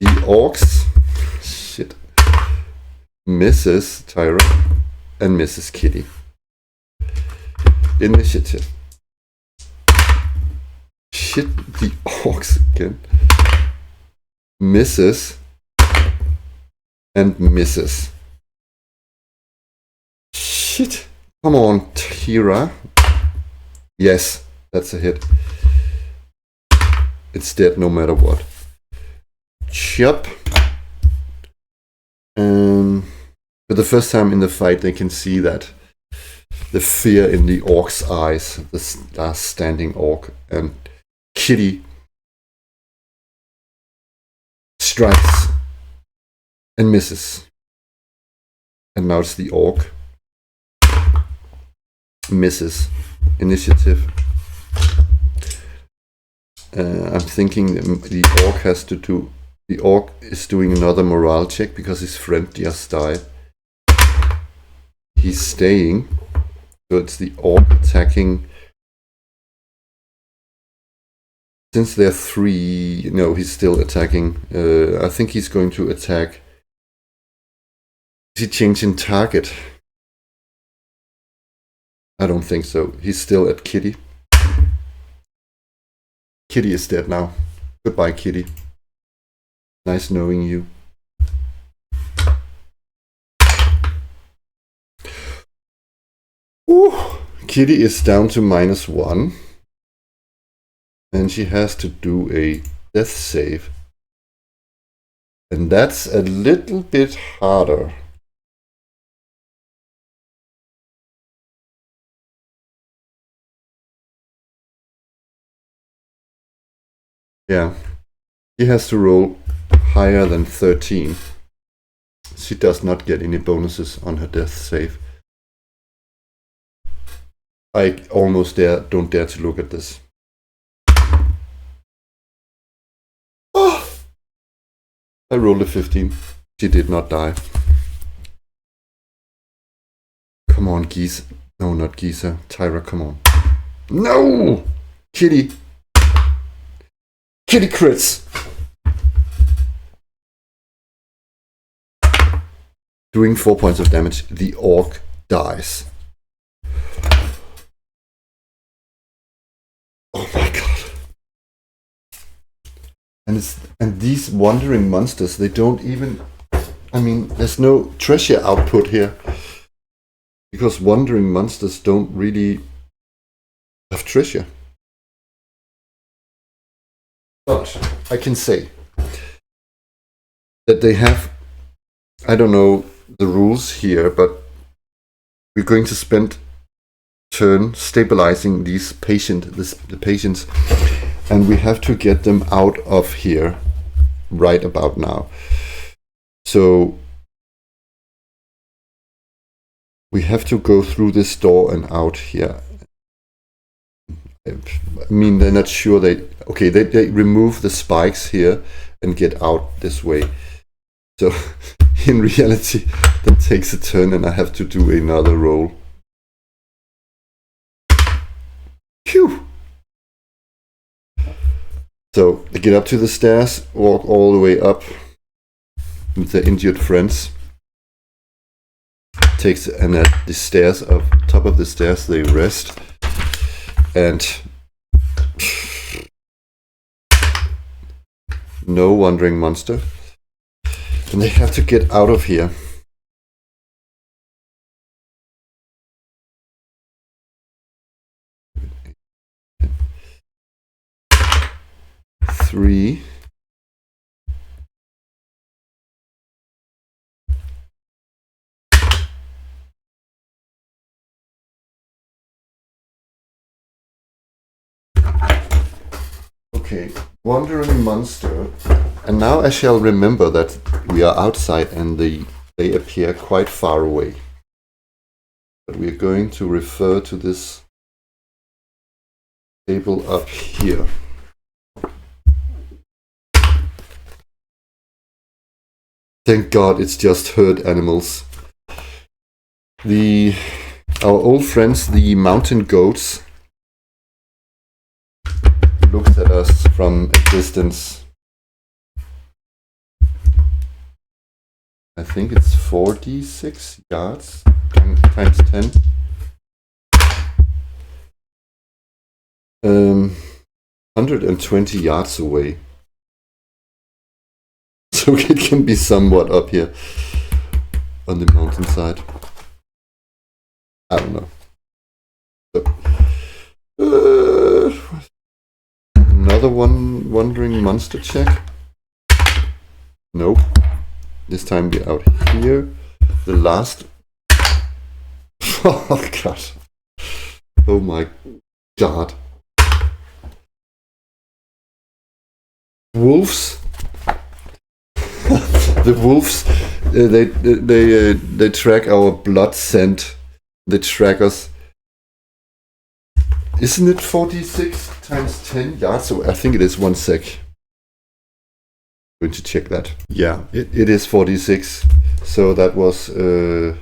The orcs, shit, misses Tyra and misses Kitty. Initiative. Shit, the orcs again. Misses and misses. Shit. Come on, Tyra. Yes, that's a hit. It's dead no matter what. Chop. For the first time in the fight, they can see that the fear in the orc's eyes, the last standing orc, and Kitty strikes and misses. And now it's the orc. Misses. Initiative. I'm thinking the orc has to do. The orc is doing another morale check because his friend just died. He's staying. So it's the orc attacking. Since they're 3, no, he's still attacking. I think he's going to attack. Is he changing target? I don't think so. He's still at Kitty. Kitty is dead now. Goodbye, Kitty. Nice knowing you. Ooh. Kitty is down to -1. And she has to do a death save. And that's a little bit harder. Yeah. She has to roll higher than 13. She does not get any bonuses on her death save. I almost don't dare to look at this. Oh! I rolled a 15. She did not die. Come on, Geese. No, not Geezer. Tyra, come on. No! Kitty! Kitty crits! Doing 4 points of damage. The orc dies. Oh my god. And these wandering monsters, they don't even... I mean, there's no treasure output here. Because wandering monsters don't really have treasure. But I can say that they have... I don't know the rules here, but we're going to spend turn stabilizing these the patients, and we have to get them out of here right about now. So we have to go through this door and out here. I mean, they're not sure they remove the spikes here and get out this way. So in reality, that takes a turn and I have to do another roll. Phew! So they get up to the stairs, walk all the way up with their injured friends. Takes and at the stairs, up top of the stairs, they rest. And no wandering monster. And they have to get out of here. Three. Okay, wandering monster. And now I shall remember that we are outside and they appear quite far away. But we are going to refer to this table up here. Thank God it's just herd animals. Our old friends, the mountain goats, looked at us from a distance. I think it's 46 yards times 10. 120 yards away. So it can be somewhat up here on the mountainside. I don't know. So, another one wandering monster check. Nope. This time we're out here. The last. Oh god. Oh my god. Wolves. The wolves. They track our blood scent. They track us. Isn't it 46 times 10 yards? So I think it is 1 sec. Going to check that. Yeah, it is 46. So that was it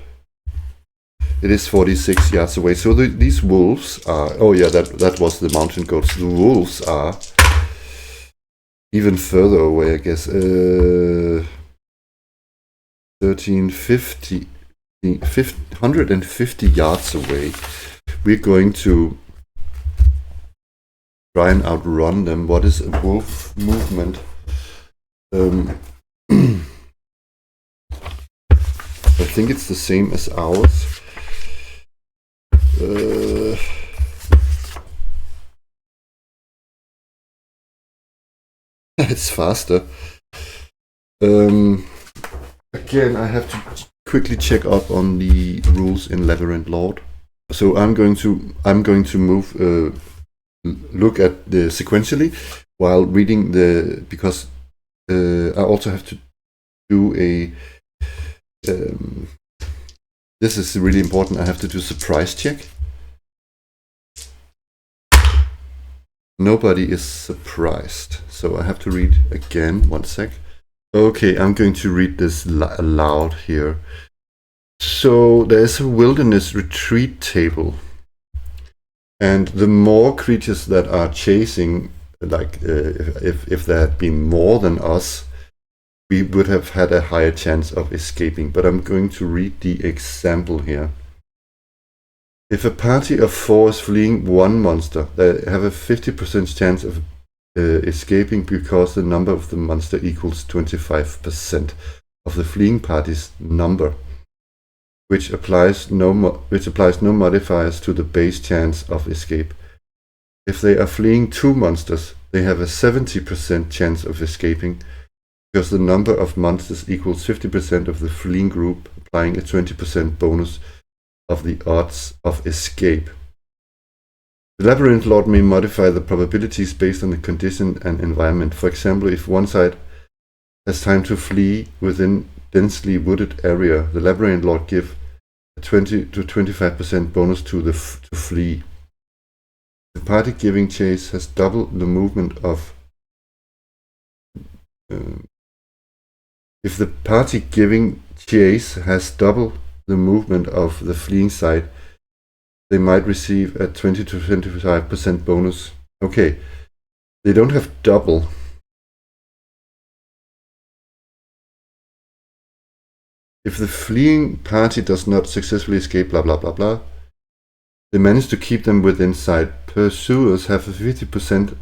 is 46 yards away. So these wolves are. Oh yeah, that was the mountain goats. The wolves are even further away, I guess. 150 yards away. We're going to try and outrun them. What is a wolf movement? I think it's the same as ours. It's faster. Again, I have to quickly check up on the rules in Labyrinth Lord. So I'm going to move. Look at the sequentially while reading because I also have to do a. This is really important. I have to do surprise check. Nobody is surprised, so I have to read again. 1 sec. Okay, I'm going to read this aloud here. So there's a wilderness retreat table. And the more creatures that are chasing, like if there had been more than us, we would have had a higher chance of escaping. But I'm going to read the example here. If a party of 4 is fleeing one monster, they have a 50% chance of escaping because the number of the monster equals 25% of the fleeing party's number, which applies no modifiers to the base chance of escape. If they are fleeing 2 monsters, they have a 70% chance of escaping because the number of monsters equals 50% of the fleeing group, applying a 20% bonus of the odds of escape. The Labyrinth Lord may modify the probabilities based on the condition and environment. For example, if one side has time to flee within densely wooded area, the Labyrinth Lord give a 20 to 25% bonus to flee. The party giving chase has double the movement of. If the party giving chase has double the movement of the fleeing side, they might receive a 20 to 25% bonus. Okay, they don't have double. If the fleeing party does not successfully escape, blah blah blah blah, they manage to keep them within sight. Pursuers have a 50%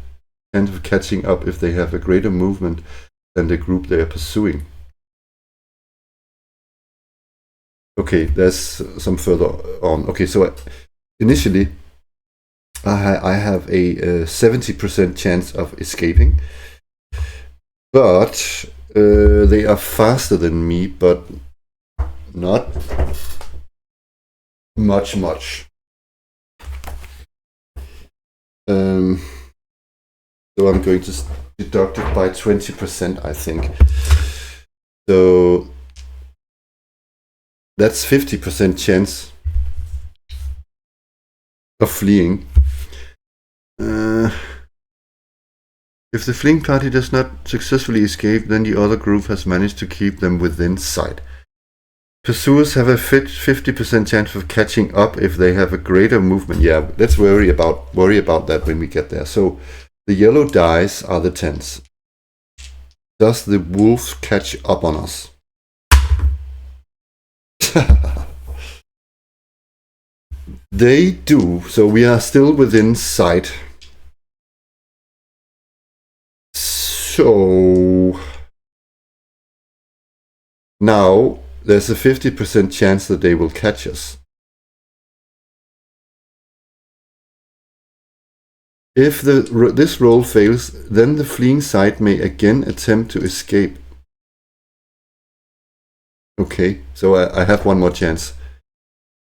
chance of catching up if they have a greater movement than the group they are pursuing. Okay, there's some further on. Okay, so initially I have a 70% chance of escaping, but they are faster than me, but not much. So I'm going to deduct it by 20%, I think. So that's 50% chance of fleeing. If the fleeing party does not successfully escape, then the other group has managed to keep them within sight. Pursuers have a 50% chance of catching up if they have a greater movement. Yeah, let's worry about that when we get there. So the yellow dice are the 10s. Does the wolves catch up on us? They do. So we are still within sight. So now there's a 50% chance that they will catch us. If this roll fails, then the fleeing side may again attempt to escape. Okay, so I have one more chance.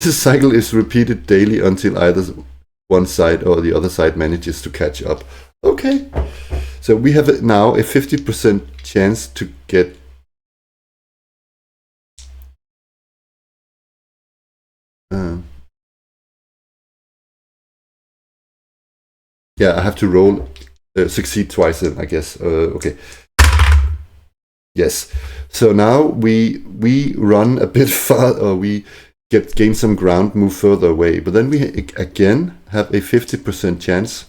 This cycle is repeated daily until either one side or the other side manages to catch up. Okay, so we have now a 50% chance to get yeah, I have to roll succeed twice then, I guess. Okay. Yes. So now we run a bit far, or we gain some ground, move further away. But then we again have a 50% chance,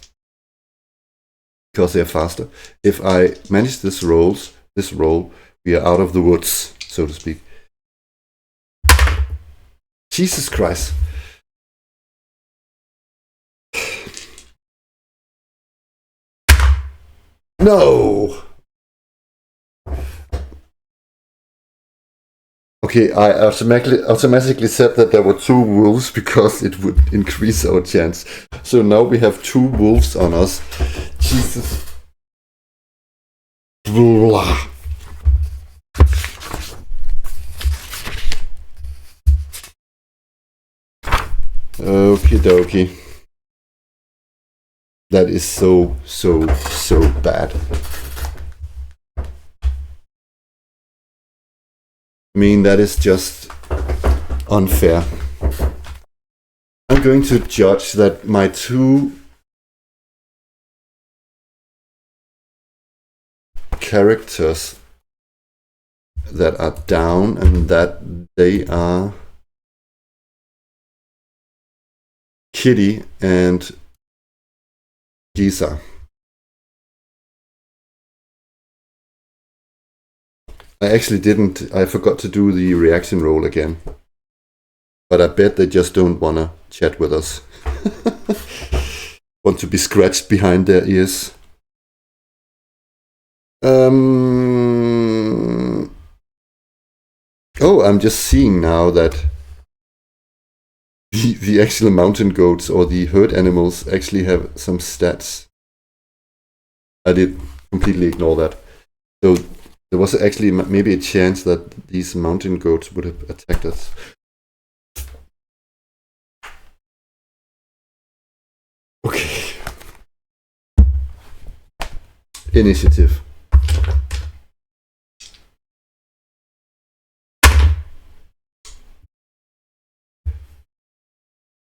because they're faster. If I manage this roll, we are out of the woods, so to speak. Jesus Christ. No! Okay, I automatically said that there were 2 wolves because it would increase our chance. So now we have 2 wolves on us. Jesus. Blah. Okie dokie. That is so bad. I mean, that is just unfair. I'm going to judge that my 2 characters that are down and that they are Kitty and Giza. I actually didn't. I forgot to do the reaction roll again. But I bet they just don't want to chat with us. Want to be scratched behind their ears. Oh, I'm just seeing now that the actual mountain goats or the herd animals actually have some stats. I did completely ignore that. So there was actually maybe a chance that these mountain goats would have attacked us. Okay. Initiative.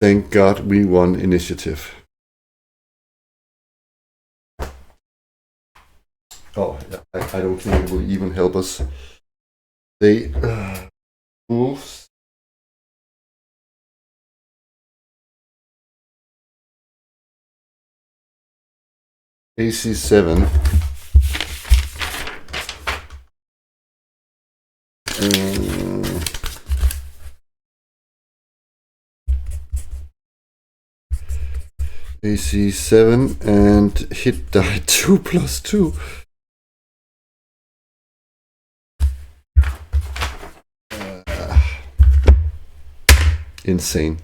Thank God we won initiative. Oh, I don't think it will even help us. They wolves. AC 7. AC 7 and hit die 2+2. Insane.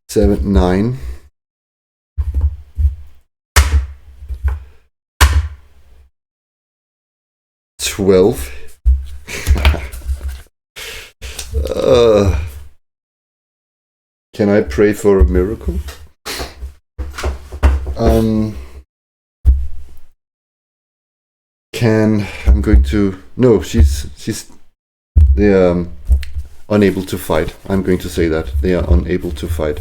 7, 9. 12. Can I pray for a miracle? I'm going to. No, they are unable to fight. I'm going to say that they are unable to fight.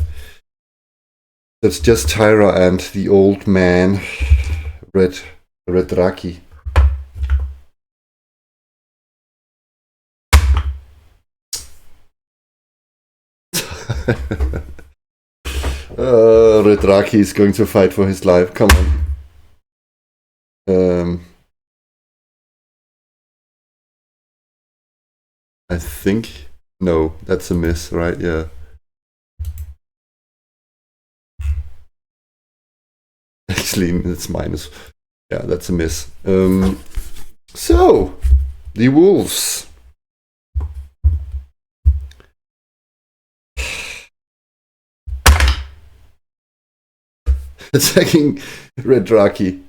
That's just Tyra and the old man, Redraki. Redraki is going to fight for his life. Come on. I think no, that's a miss, right? Yeah. Actually, it's minus. Yeah, that's a miss. So the wolves. Attacking Redraki.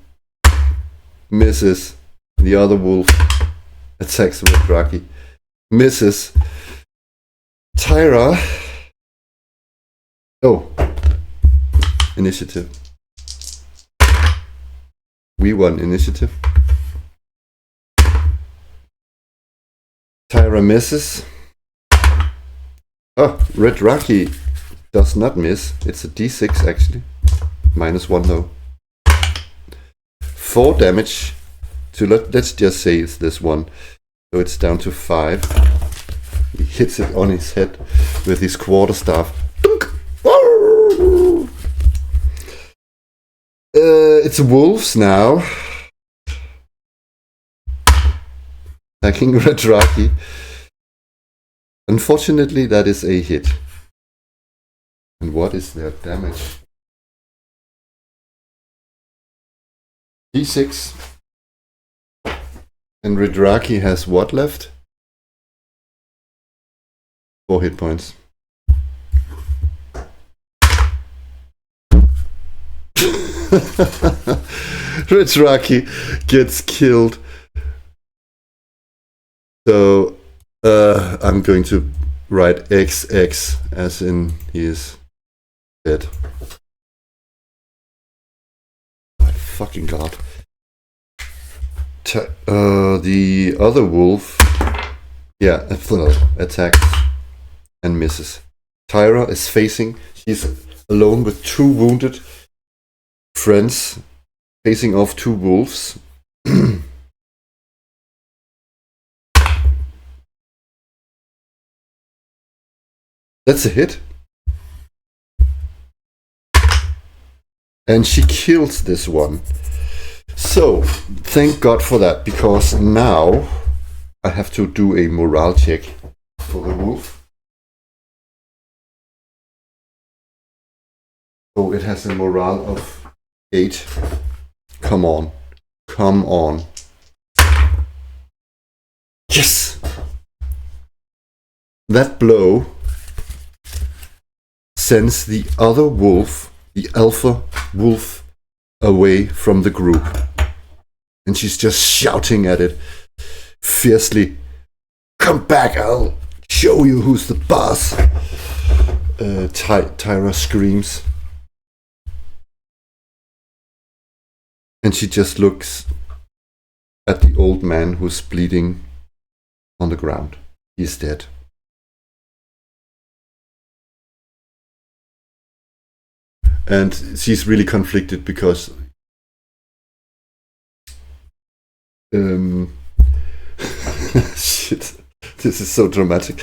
Misses. The other wolf attacks Redraki. Misses. Tyra. Oh. Initiative. We won initiative. Tyra misses. Oh, Redraki does not miss. It's a d6 actually. -1 though. 4 damage. So let's just say it's this one. So it's down to 5. He hits it on his head with his quarterstaff. It's wolves now. Attacking Redraki. Unfortunately, that is a hit. And what is their damage? D6. And Redraki has what left? 4 hit points. Redraki gets killed. So I'm going to write XX as in he is dead. My fucking god. The other wolf, yeah, attacks and misses. Tyra is facing. She's alone with 2 wounded friends, facing off 2 wolves. That's a hit. And she kills this one. So, thank God for that, because now I have to do a morale check for the wolf. So it has a morale of 8. Come on. Come on. Yes! That blow sends the other wolf, the alpha wolf, away from the group. And she's just shouting at it fiercely. Come back, I'll show you who's the boss. Tyra screams. And she just looks at the old man who's bleeding on the ground. He's dead. And she's really conflicted because shit, this is so dramatic.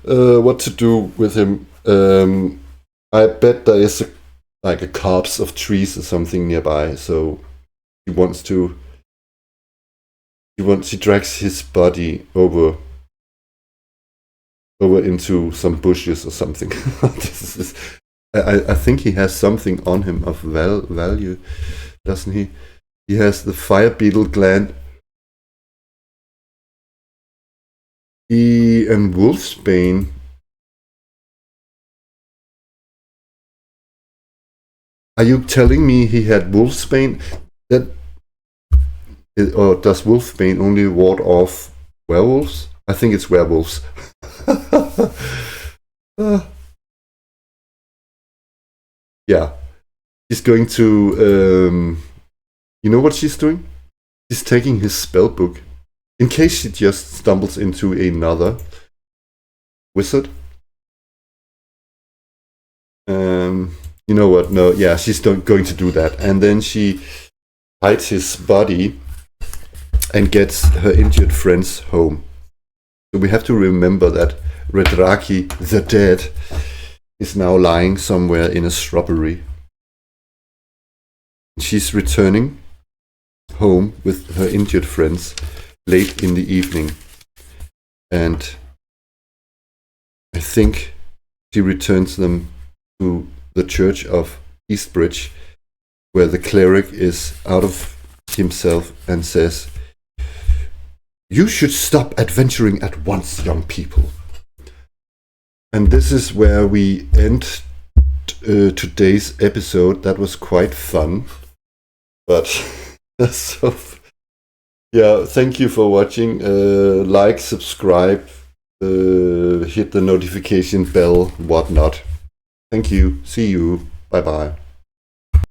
What to do with him? I bet there is a copse of trees or something nearby, so she drags his body over into some bushes or something. I think he has something on him of value, doesn't he? He has the fire beetle gland. And wolfsbane. Are you telling me he had wolfsbane? Or does wolfsbane only ward off werewolves? I think it's werewolves. Yeah. She's going to... you know what she's doing? She's taking his spell book. In case she just stumbles into another wizard. You know what? No, yeah, she's going to do that. And then she hides his body and gets her injured friends home. So we have to remember that Redraki, the dead, is now lying somewhere in a shrubbery. She's returning home with her injured friends late in the evening. And I think she returns them to the church of Eastbridge, where the cleric is out of himself and says, "You should stop adventuring at once, young people." And this is where we end today's episode. That was quite fun. But so yeah, thank you for watching. Like, subscribe, hit the notification bell, whatnot. Thank you. See you. Bye bye.